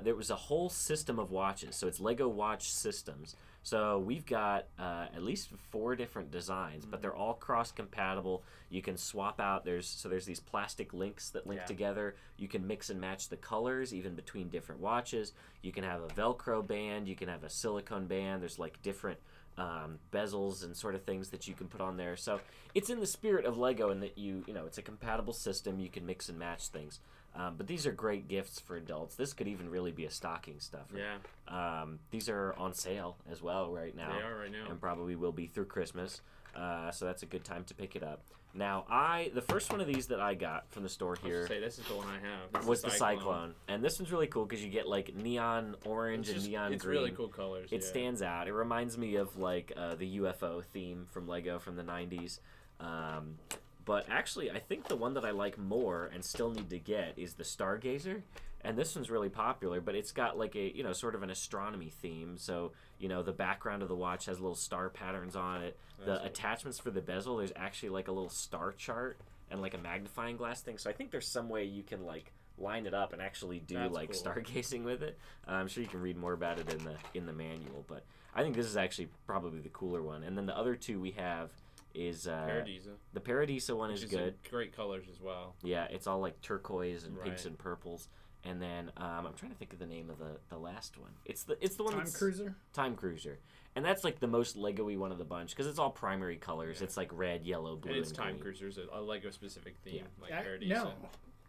there was a whole system of watches. So it's Lego Watch Systems. So we've got at least 4 different designs, but they're all cross-compatible. You can swap out. There's these plastic links that link together. You can mix and match the colors even between different watches. You can have a Velcro band. You can have a silicone band. There's like different bezels and sort of things that you can put on there. So it's in the spirit of Lego in that it's a compatible system. You can mix and match things. But these are great gifts for adults. This could even really be a stocking stuffer. Yeah. These are on sale as well right now. They are right now. And probably will be through Christmas. So that's a good time to pick it up. Now, the first one of these that I got from the store here This is the one I have. This was the Cyclone. And this one's really cool because you get like neon orange and neon green. It's really cool colors. It stands out. It reminds me of like the UFO theme from Lego from the 90s. But actually, I think the one that I like more and still need to get is the Stargazer. And this one's really popular, but it's got like a, sort of an astronomy theme. So, the background of the watch has little star patterns on it. The attachments for the bezel, there's actually like a little star chart and like a magnifying glass thing. So I think there's some way you can like line it up and actually do cool. Stargazing with it. I'm sure you can read more about it in the manual, but I think this is actually probably the cooler one. And then the other two we have is Paradisa. The Paradisa one is good. Great colors as well. Yeah, it's all like turquoise and pinks and purples. And then I'm trying to think of the name of the last one. It's the one that's Time Cruiser, and that's like the most Lego-y one of the bunch because it's all primary colors. Yeah. It's like red, yellow, blue, and it's Time green. Cruiser's a Lego specific theme, like Paradisa. No.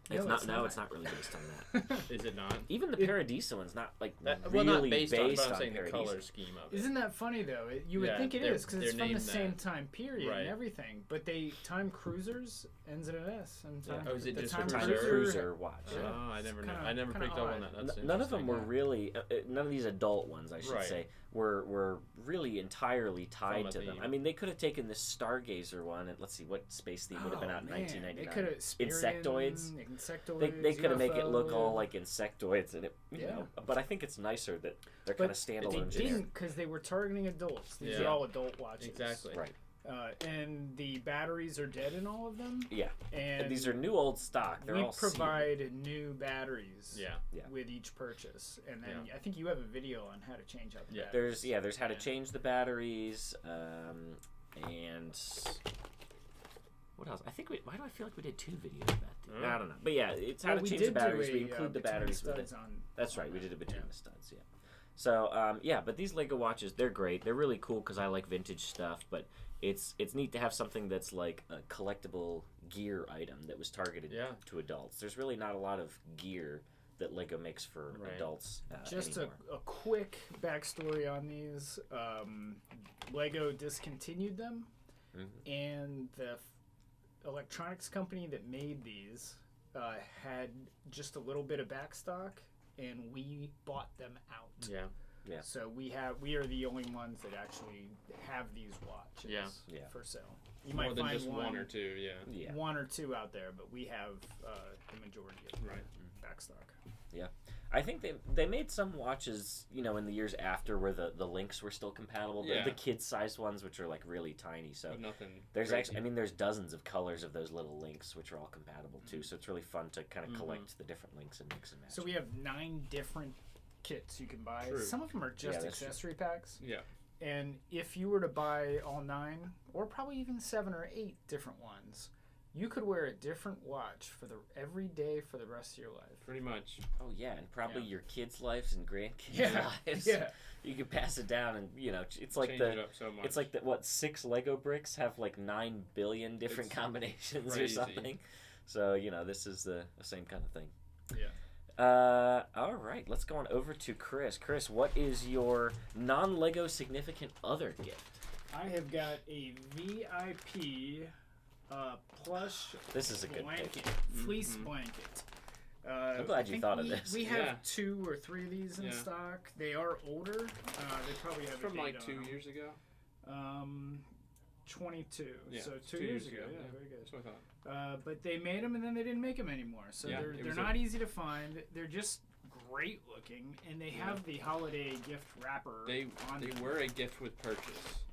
It's not really based on that. Is it not? Even the Paradisa one's not like really not based on. But I'm saying the color scheme of it. Isn't that funny though? You would think it is because it's from the same time period and everything. But Time Cruisers ends in an S. And is it just Time Cruiser watch? Oh, I never know. I never picked up on that. That's none of them were really. None of these adult ones, I should say, were really entirely tied to them. I mean, they could have taken this Stargazer one and let's see what space theme would have been out in 1999. They could have Insectoids. They could have make it look all like insectoids and but I think it's nicer that they're kind of standalone. They didn't because they were targeting adults. These are all adult watches. Exactly. Right. And the batteries are dead in all of them. Yeah. And these are new old stock. They're all provide sealed. New batteries. With each purchase, and then I think you have a video on how to change out the batteries. There's how to change the batteries, and what else? I think why do I feel like we did 2 videos about that? I don't know, but it's how to change the batteries. We include the batteries with it. That's right. We did it between the studs. Yeah. So but these Lego watches, they're great. They're really cool because I like vintage stuff, but it's neat to have something that's like a collectible gear item that was targeted to adults. There's really not a lot of gear that Lego makes for adults Just anymore. a quick backstory on these. Lego discontinued them, and the electronics company that made these had just a little bit of backstock, and we bought them out. Yeah. So we are the only ones that actually have these watches for sale. You might find just one or two, one or two out there, but we have the majority of backstock. Yeah, I think they made some watches, in the years after where the links were still compatible. The kid-sized ones, which are like really tiny. So there's actually, there's dozens of colors of those little links, which are all compatible too. So it's really fun to kind of collect the different links and mix and match. So we have 9 different kits you can buy. True. Some of them are just accessory packs. Yeah. And if you were to buy all 9, or probably even 7 or 8 different ones, you could wear a different watch every day for the rest of your life. Pretty much. Oh yeah, and probably your kids' lives and grandkids' lives. Yeah. You could pass it down, and it's like change it up so much. It's like 6 Lego bricks have like 9 billion different combinations or something. So this is the same kind of thing. Yeah. All right, let's go on over to Chris. Chris, what is your non-Lego significant other gift? I have got a VIP plush this is a good blanket, fleece blanket. I'm glad you thought of this. We have 2 or 3 of these in stock. They are older. They probably have from like 2 years ago. 22. Yeah, So 2 years ago. Yeah, very good. That's what I thought. But they made them and then they didn't make them anymore. So they're not easy to find. They're just great looking, and they have the holiday gift wrapper. They them. were a gift with purchase.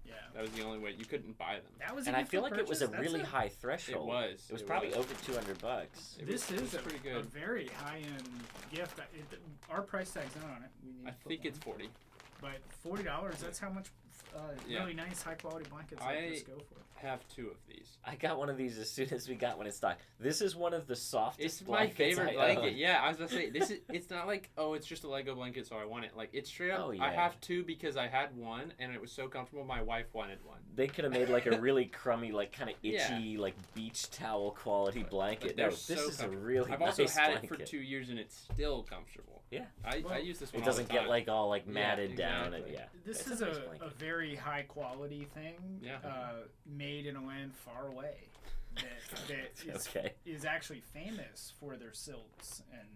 Yeah. That was the only way. You couldn't buy them. That was and I feel like it was a really high threshold. It was probably over $200. This is pretty good. A very high-end gift. Our price tag's not on it. I think it's 40. But $40, that's how much really nice, high-quality blankets like this go for. I have 2 of these. I got one of these as soon as we got one in stock. This is one of the softest blankets. It's my favorite blanket. Yeah, I was going to say, it's not like, it's just a Lego blanket, so I want it. Like, it's straight up, I have 2 because I had one, and it was so comfortable, my wife wanted one. They could have made, like, a really crummy, like, kind of itchy, like, beach towel quality blanket. No, this is a really nice blanket. I've also had it for 2 years, and it's still comfortable. Yeah. I use this one It doesn't all the time. get, like, all, like, matted down. And, This is a very very high quality thing, Yeah. made in a land far away, that is actually famous for their silks and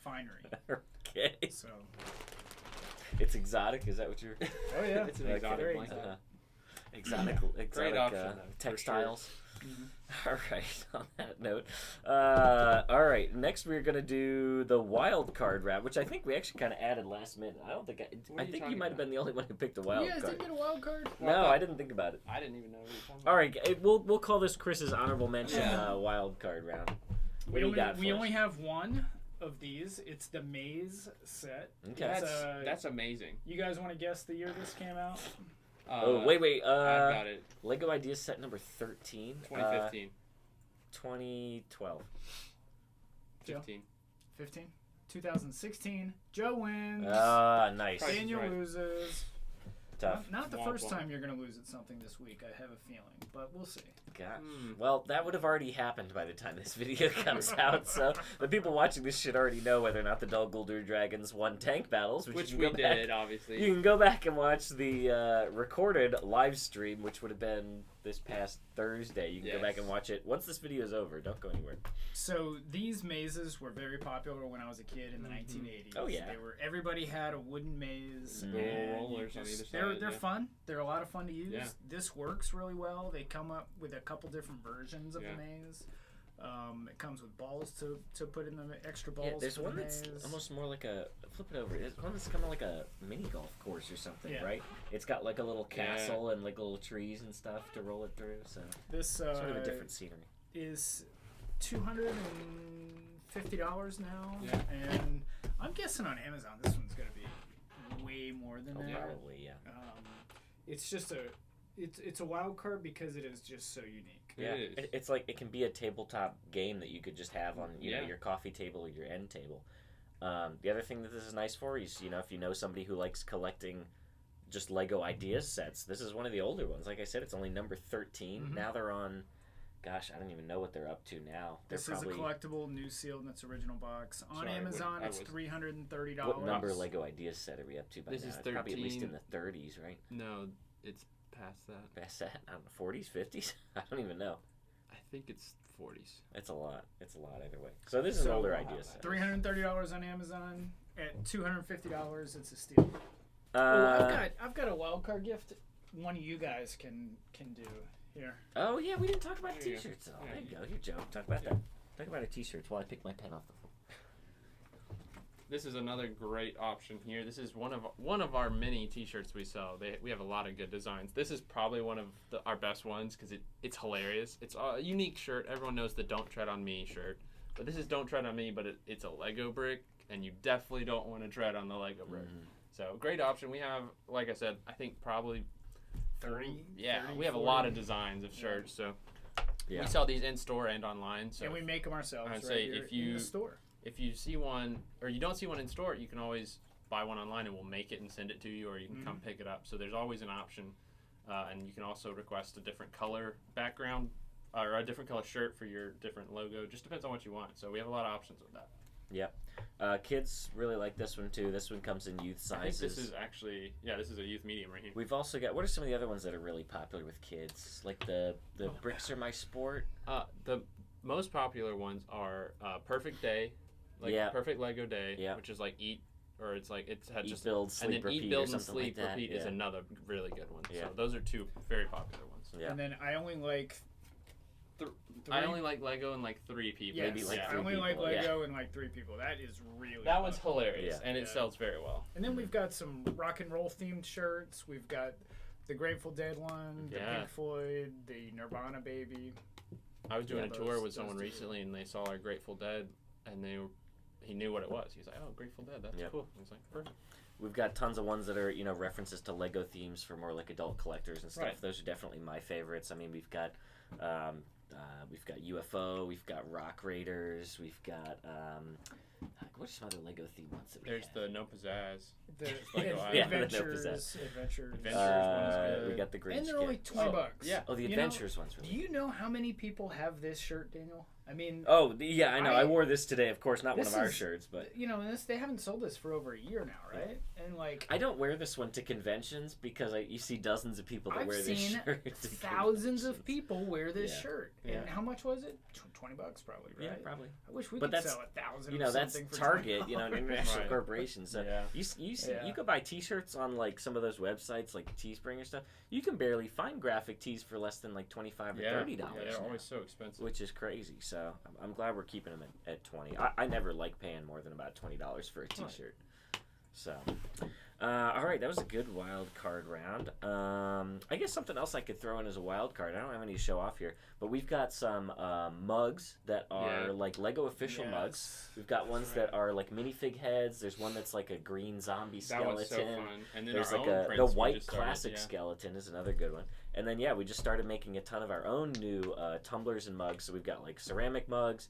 finery. Okay. So. It's exotic. Is that what you're? Oh yeah, It's an exotic blanket. Exotic Great option, though, textiles. Mm-hmm. All right. On that note, all right. Next, we're gonna do the wild card round, which I think we actually kind of added last minute. I don't think I think you might have been the only one who picked a wild You guys card. didn't get a wild card? No, I didn't think about it. I didn't even know what you were talking about. All right, we'll call this Chris's honorable mention wild card round. What do you got for We us? only have one of these. It's the Maze set. Okay. That's amazing. You guys want to guess the year this came out? Wait. I've got it. Lego Ideas set number 13. 2015. 2012. 15. 15? 2016. Joe wins. Nice. Price is Daniel Right. loses. Tough. Not the Womp first womp. time you're going to lose at something this week, I have a feeling. But we'll see. Gosh. Mm. Well, that would have already happened by the time this video comes out, so the people watching this should already know whether or not the Dol Guldur Dragons won tank battles, Which you we can go back- did, obviously. You can go back and watch the recorded live stream, which would have been this past Thursday. You can go back Yes. and watch it once this video is over. Don't go anywhere. So these mazes were very popular when I was a kid in the 1980s. Oh, yeah. Everybody had a wooden maze. Mhm. And Rollers you on either just- side, They're yeah. fun. They're a lot of fun to use. Yeah. This works really well. They come up with a couple different versions of Yeah. the maze. It comes with balls to put in the extra balls. Yeah, there's for one the that's maze. almost more like a flip it over. There's one that's kind of like a mini golf course or something, Yeah. right? It's got like a little castle and like little trees and stuff to roll it through. So This sort of a different scenery. is $250 now, Yeah. and I'm guessing on Amazon this one's gonna be way more than that. Probably, yeah. It's just it's a wild card because it is just so unique. Yeah, It is. it's like it can be a tabletop game that you could just have on you know Yeah. your coffee table or your end table. The other thing that this is nice for is if you know somebody who likes collecting just Lego Ideas sets, this is one of the older ones. Like I said, it's only number 13. Mhm. Now they're on, gosh, I don't even know what they're up to now. They're This probably is a collectible, new sealed in its original box. On Sorry, Amazon, I it's was- $330. what number Lego Ideas set are we up to by This now? is It's probably at least in 13. the 30s, right? No, it's past that. Best set, I don't know, 40s, 50s. I don't even know. I think it's 40s. It's a lot. It's a lot either way. So this is an older Ideas set. $330 on Amazon. At $250, it's a steal. I've got a wild card gift. One of you guys can do here. Oh yeah, we didn't talk about There you go. t-shirts. Oh, Yeah, there you you- go. Here, Joe. Talk about that. Talk about a t-shirt while I pick my pen off the floor. This is another great option here. This is one of our many T-shirts we sell. We have a lot of good designs. This is probably one of our best ones because it's hilarious. It's a unique shirt. Everyone knows the "Don't Tread on Me" shirt, but this is "Don't Tread on Me," but it's a Lego brick, and you definitely don't want to tread on the Lego brick. Mhm. So great option. We have, like I said, I think probably 30. Yeah, 30, we have a 40. lot of designs of shirts. So Yeah. we sell these in store and online. So And we make them ourselves I'd right say here if you- in the store. if you see one or you don't see one in store, you can always buy one online and we'll make it and send it to you, or you can come pick it up. So there's always an option, and you can also request a different color background or a different color shirt for your different logo. Just depends on what you want. So we have a lot of options with that. Yep. Kids really like this one too. This one comes in youth I think sizes. this is actually this is a youth medium right here. We've also got. What are some of the other ones that are really popular with kids? Like the bricks are my sport. The most popular ones are Perfect Day, Yeah. Perfect Lego Day, Yeah. which is like eat. Or it's like it's had Eat, just build, and sleep, then repeat, eat, build, or and something sleep, like that. repeat is Yeah. another really good one. Yeah. So those are two very popular ones. Yeah. And then I only like I only like Lego and like 3 people. yes, maybe like I three only like people, yeah. Lego and like 3 people. That is really That one's fun. hilarious Yeah. and it Yeah. sells very well. And then we've got some rock and roll themed shirts. We've got the Grateful Dead one, the Yeah. Pink Floyd, the Nirvana baby. I was doing Yeah, a tour those- with someone those two. recently and they saw our Grateful Dead and he knew what it was. He was like, "Oh, Grateful Dead, that's Yeah. cool." I was like, "Perfect." We've got tons of ones that are references to Lego themes for more like adult collectors and stuff. Right. Those are definitely my favorites. I mean, we've got UFO, we've got Rock Raiders, we've got what are some other Lego theme ones that we There's have? the No Pizzazz. The Lego Ad- Island. Yeah, the Adventures, Adventures. Adventures. Adventures one is good. We got the Grinch And they're only kit. $20. Yeah. Oh, the You know, Adventures one's Do really you know how many people have this shirt, Daniel? I mean, Oh, yeah, I know. I wore this today. Of course, not one of our is, shirts, but you know, they haven't sold this for over a year now, right? And like, I don't wear this one to conventions because you see dozens of people that I've wear this seen shirt. thousands of people wear this Yeah. shirt. Yeah. And how much was it? $20 probably, right? Yeah, probably. I wish we But could that's, sell 1,000. You know, of that's something for Target. You know, an $20. international Right. corporation. So Yeah. you see, Yeah. you could buy T-shirts on like some of those websites, like Teespring or stuff. You can barely find graphic tees for less than like $25 or $30. Yeah, they're now, always so expensive. which is crazy. So I'm glad we're keeping them at $20. I never like paying more than about $20 for a T-shirt. So. All right, that was a good wild card round. I guess something else I could throw in as a wild card. I don't have any to show off here, but we've got some mugs that are like Lego official mugs. We've got ones that are like minifig heads. There's one that's like a green zombie skeleton. That was so fun. And then There's our like own the prints we white just started, classic skeleton is another good one. And then we just started making a ton of our own new tumblers and mugs. So we've got like ceramic mugs,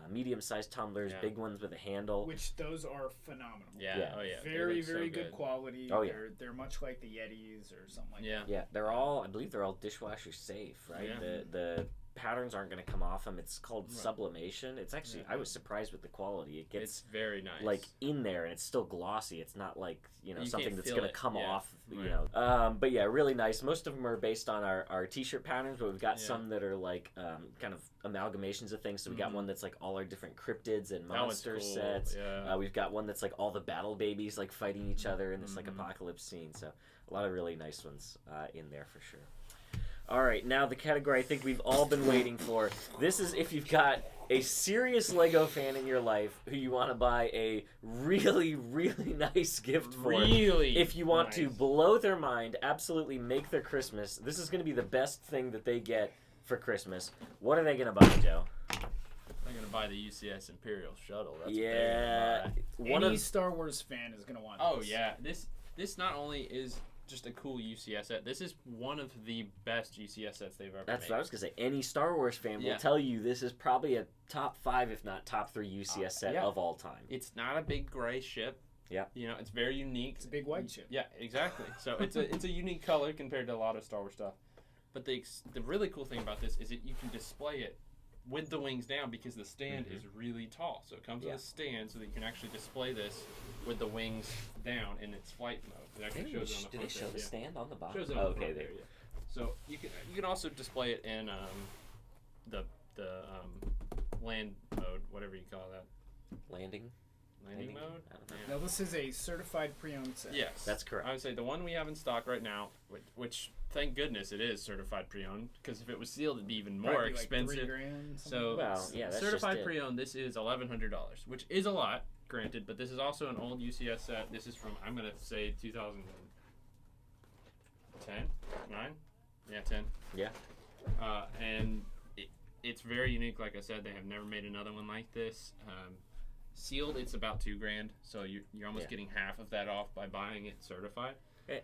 medium-sized tumblers, big ones with a handle. Which those are phenomenal. Yeah. Oh yeah. Very, so very good quality. Oh, yeah. They're much like the Yetis or something like that. Yeah, I believe they're all dishwasher safe, right? Yeah. The patterns aren't going to come off them. It's called sublimation. It's actually, I was surprised with the quality. It gets It's very nice. like in there and it's still glossy. It's not like, you know, You something can't that's feel going to it. come Yeah. off, you Right. know. But yeah, really nice. Most of them are based on our t-shirt patterns, but we've got some that are like kind of amalgamations of things. So we got one that's like all our different cryptids and monster cool. sets. Yeah. We've got one that's like all the battle babies like fighting each other in this like apocalypse scene. So a lot of really nice ones in there for sure. All right, now the category I think we've all been waiting for. This is if you've got a serious Lego fan in your life who you want to buy a really, really nice gift for. Really? If you want to nice. blow their mind, absolutely make their Christmas. This is going to be the best thing that they get for Christmas. What are they going to buy, Joe? I'm going to buy the UCS Imperial Shuttle. That's Yeah. Any Star Wars fan is going to want Oh, this. yeah. This not only is just a cool UCS set, this is one of the best UCS sets they've ever That's made. what I was going to say. Any Star Wars fan will tell you this is probably a top 5, if not top 3 UCS set of all time. It's not a big gray ship. Yeah. You know, it's very unique. It's a big white ship. Yeah, exactly. So it's a unique color compared to a lot of Star Wars stuff. But the really cool thing about this is that you can display it with the wings down because the stand is really tall. So it comes with a stand so that you can actually display this with the wings down in its flight mode. It actually shows it on the Did front it show there, the stand on the bottom? Shows it on the okay, front there. there, yeah. So you can also display it in the land mode, whatever you call that. Landing Landing mode? I don't know. Now, this is a certified pre-owned set. Yes. That's correct. I would say the one we have in stock right now, which thank goodness it is certified pre-owned, because if it was sealed it'd be even more Probably expensive. Like $3,000, something So like that. Well, yeah, that's certified just it. pre-owned, this is $1,100, which is a lot, granted, but this is also an old UCS set. This is from, I'm going to say 2010? 9? Yeah, 10. Yeah. And it's very unique. Like I said, they have never made another one like this. Sealed, it's about $2,000, so you're almost getting half of that off by buying it certified.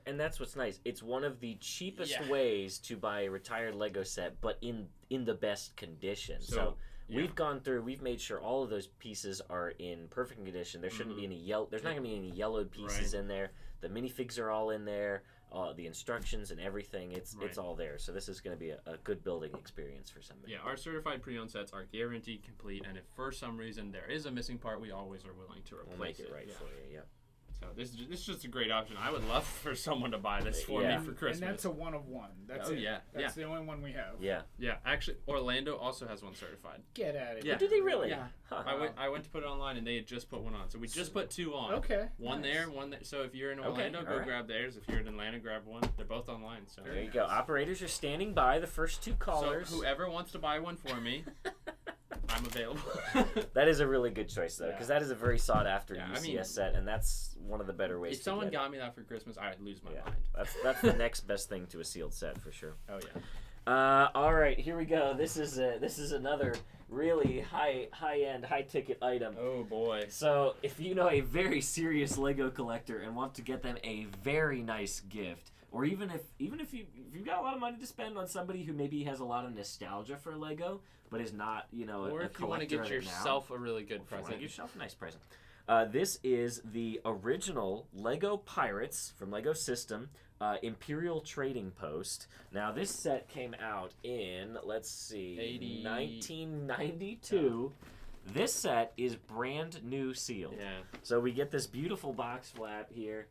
And that's what's nice. It's one of the cheapest ways to buy a retired Lego set, but in the best condition. So we've gone through. We've made sure all of those pieces are in perfect condition. There shouldn't be any yellow. There's not going to be any yellowed pieces in there. The minifigs are all in there. The instructions and everything. It's all there. So this is going to be a good building experience for somebody. Yeah, our certified pre-owned sets are guaranteed complete, and if for some reason there is a missing part, we always are willing to replace We'll make it right for you. Yeah. So this is just a great option. I would love for someone to buy this for me for Christmas. And that's a one of one. That's Oh, it. yeah, That's the only one we have. Yeah. Yeah, actually, Orlando also has one certified. Get at it. Yeah. Did they really? Yeah. Huh. I went to put it online, and they had just put one on. So we just put 2 on. Okay. One nice. there, one there. So if you're in Orlando, go alright. grab theirs. If you're in Atlanta, grab one. They're both online. So There you go. Operators are standing by. The first 2 callers. So whoever wants to buy one for me, I'm available. That is a really good choice, though, because that is a very sought-after Yeah, UCS set, and that's one of the better ways If to someone get it. got me that for Christmas, I'd lose my mind. That's the next best thing to a sealed set for sure. Oh yeah. All right, here we go. This is another really high-end, high-ticket item. Oh boy. So if you know a very serious Lego collector and want to get them a very nice gift, or even if you've got a lot of money to spend on somebody who maybe has a lot of nostalgia for Lego, but is not Or a if you want to collector get of it now. yourself a really good If you want to present. get yourself a nice present. This is the original Lego Pirates from Lego System Imperial Trading Post. Now, this set came out in, let's see, 1992. This set is brand new sealed. Yeah. So we get this beautiful box flap here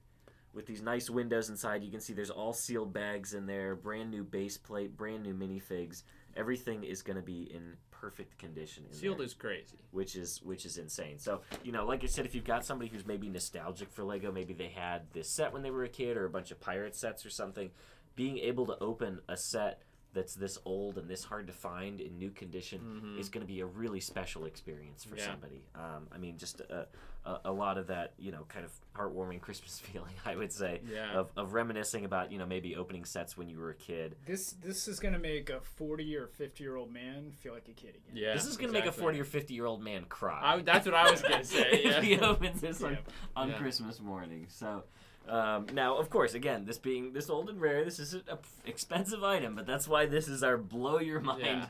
with these nice windows inside. You can see there's all sealed bags in there, brand new base plate, brand new minifigs. Everything is going to be in perfect condition in Sealed there, is crazy. which is insane. So, like I said, if you've got somebody who's maybe nostalgic for Lego, maybe they had this set when they were a kid or a bunch of pirate sets or something, being able to open a set that's this old and this hard to find in new condition is going to be a really special experience for somebody. I mean, just a lot of that, kind of heartwarming Christmas feeling, I would say, of reminiscing about, maybe opening sets when you were a kid. This is going to make a 40 or 50-year-old man feel like a kid again. Yeah, this is going to make a 40 or 50-year-old man cry. That's what I was going to say. Yeah. If he opens this on Christmas morning. So... now, of course, again, this being this old and rare, this is an expensive item, but that's why this is our blow your mind,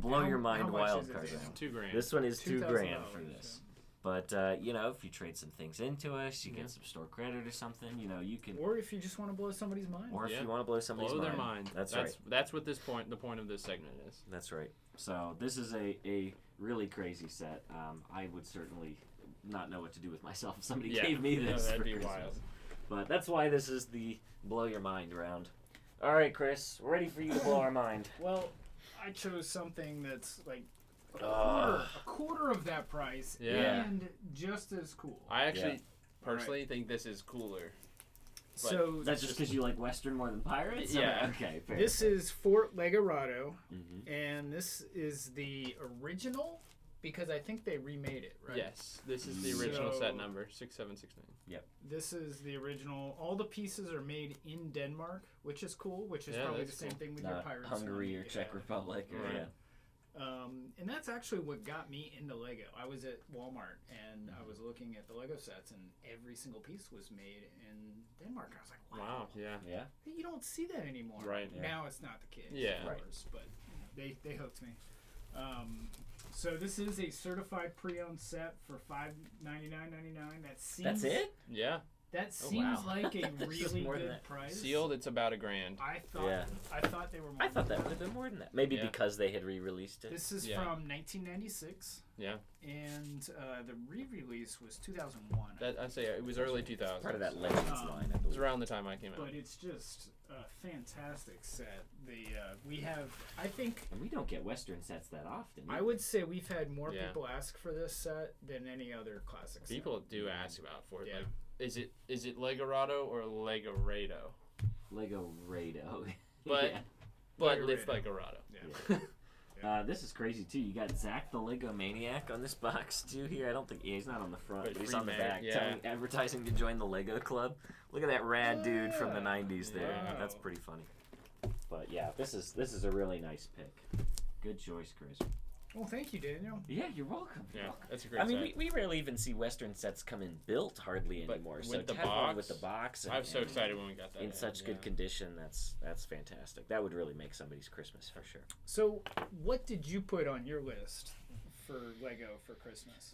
blow your mind wild card. $2,000. This one is $2,000 for this. Yeah. But if you trade some things into us, you get some store credit or something. You can. Or if you just want to blow somebody's mind. Or if you want to blow somebody's their mind. That's right. That's what the point of this segment is. That's right. So this is a really crazy set. I would certainly not know what to do with myself if somebody gave me this. That'd be Christmas. wild. But that's why this is the blow your mind round. All right, Chris, we're ready for you to blow our mind. Well, I chose something that's like a quarter of that price and just as cool. I actually personally think this is cooler. So that's just because you like Western more than Pirates? Yeah. Okay, fair. This is Fort Legorado, and this is the original because I think they remade it, right? Yes, this is the original set number 6769. Yep. This is the original. All the pieces are made in Denmark, which is cool. Which is probably the same thing with your Pirates. Hungary or Czech Republic, or and that's actually what got me into Lego. I was at Walmart and I was looking at the Lego sets, and every single piece was made in Denmark. I was like, wow, yeah. You don't see that anymore. Right. Yeah. Now it's not the case, Yeah. of course, but they hooked me. So this is a certified pre-owned set for $599.99. That's it? Yeah. That seems like a That's really more than good that. price. Sealed, it's about $1,000. I thought they were more. I thought that than would have been more than that. Maybe because they had re-released it. This is from 1996. Yeah. And the re-release was 2001. I'd say it was early 2000s. Part of that Legends line, I It was believe. around the time I came out. But it's just a fantastic set. We have, I think, And we don't get Western sets that often. I would say we've had more Yeah. people ask for this set than any other classic set. People do ask about for it. Yeah. Like, is it Legorado or Legorado? Lego Rado. But Legorado. it's Legorado. Yeah. This is crazy too. You got Zach the Lego Maniac on this box too here. I don't think he's not on the front, but he's on the back. Advertising to join the Lego Club. Look at that rad dude from the 90s there. Wow. That's pretty funny. But yeah, this is a really nice pick. Good choice, Chris. Well, thank you, Daniel. Yeah, you're welcome. Yeah, that's a great I mean, set. we rarely even see Western sets come in built hardly But anymore. with So the to have one box, with the box, and, I was so excited when we got that in such good condition. That's fantastic. That would really make somebody's Christmas for sure. So, what did you put on your list for Lego for Christmas?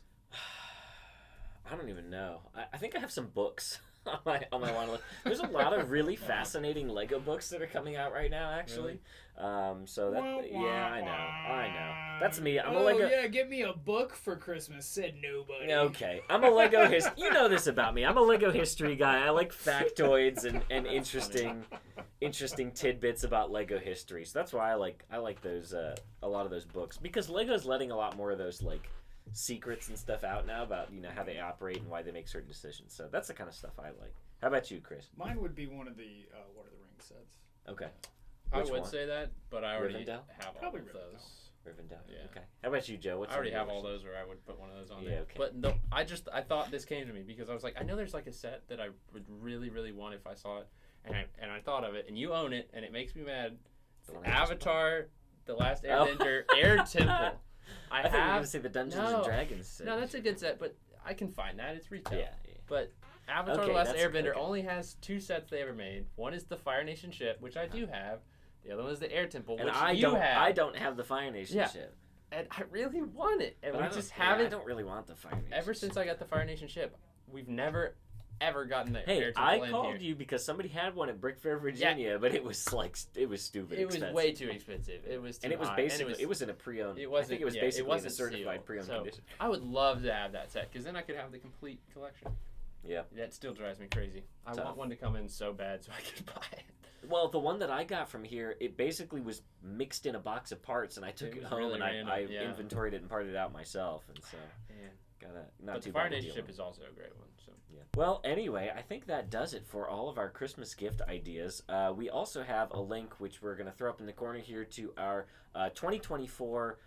I don't even know. I think I have some books on my want list. There's a lot of really fascinating Lego books that are coming out right now, actually. So that I know. That's me. I'm a Lego. Yeah, give me a book for Christmas. Said nobody. Okay, I'm a Lego You know this about me. I'm a Lego history guy. I like factoids and interesting tidbits about Lego history. So that's why I like those a lot of those books, because Lego's letting a lot more of those secrets and stuff out now about how they operate and why they make certain decisions. So that's the kind of stuff I like. How about you, Chris? Mine would be one of the Lord of the Rings sets. Okay. I Which would one? say that, but I already Rivendell? have Probably all of Rivendell. those. Rivendell. Yeah. Okay. How about you, Joe? What's I already on have yours? all those, or I would put one of those on Yeah, there. okay. But no, I thought this came to me because I was like, I know there's a set that I would really, really want if I saw it, and I thought of it, and you own it, and it makes me mad. The one I just Avatar, The Last Airbender, Air Temple. I thought you were going to say the Dungeons and Dragons set. No, that's a good set, but I can find that. It's retail. Yeah. But Avatar: Okay, The Last that's- Airbender okay. only has 2 sets they ever made. One is the Fire Nation ship, which I do have. The other one is the Air Temple, And which I you don't. have. I don't have the Fire Nation Yeah. ship. And I really want it. And But we just haven't. I don't really want the Fire Nation. Ever since I got the Fire Nation ship, we've never, ever gotten the Hey, air I in called here. you because somebody had one at Brick Fair, Virginia, but it was stupid It was expensive. way too expensive. It was too And it was high. basically, it was in a pre-owned, It I wasn't, think it was yeah, basically it wasn't in a certified sealed. pre-owned So, condition. I would love to have that set, because then I could have the complete collection. Yeah. That still drives me crazy. I Tough. want one to come in so bad so I can buy it. Well, the one that I got from here, it basically was mixed in a box of parts, and I took It it was home really and random, I yeah. inventoried it and parted it out myself, and so Man. gotta not But too the Fire bad a Nation deal. ship is also a great one. So. Yeah. Well, anyway, I think that does it for all of our Christmas gift ideas. We also have a link, which we're going to throw up in the corner here, to our 2024...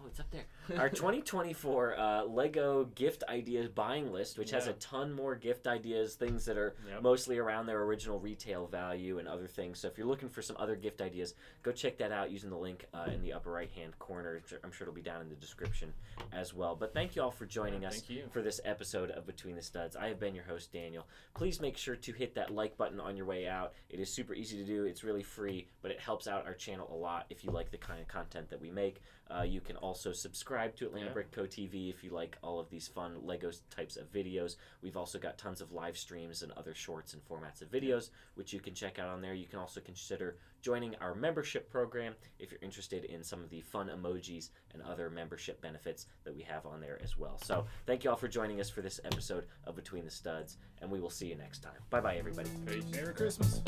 it's up there. Our 2024 Lego gift ideas buying list, which has a ton more gift ideas, things that are mostly around their original retail value and other things. So if you're looking for some other gift ideas, go check that out using the link in the upper right-hand corner. I'm sure it'll be down in the description as well. But thank you all for joining us for this episode of Between the Studs. I have been your host, Daniel. Please make sure to hit that like button on your way out. It is super easy to do. It's really free, but it helps out our channel a lot if you like the kind of content that we make. You can also subscribe to Atlanta Brick Co. TV if you like all of these fun Lego types of videos. We've also got tons of live streams and other shorts and formats of videos, which you can check out on there. You can also consider joining our membership program if you're interested in some of the fun emojis and other membership benefits that we have on there as well. So thank you all for joining us for this episode of Between the Studs, and we will see you next time. Bye-bye, everybody. Peace. Merry Christmas.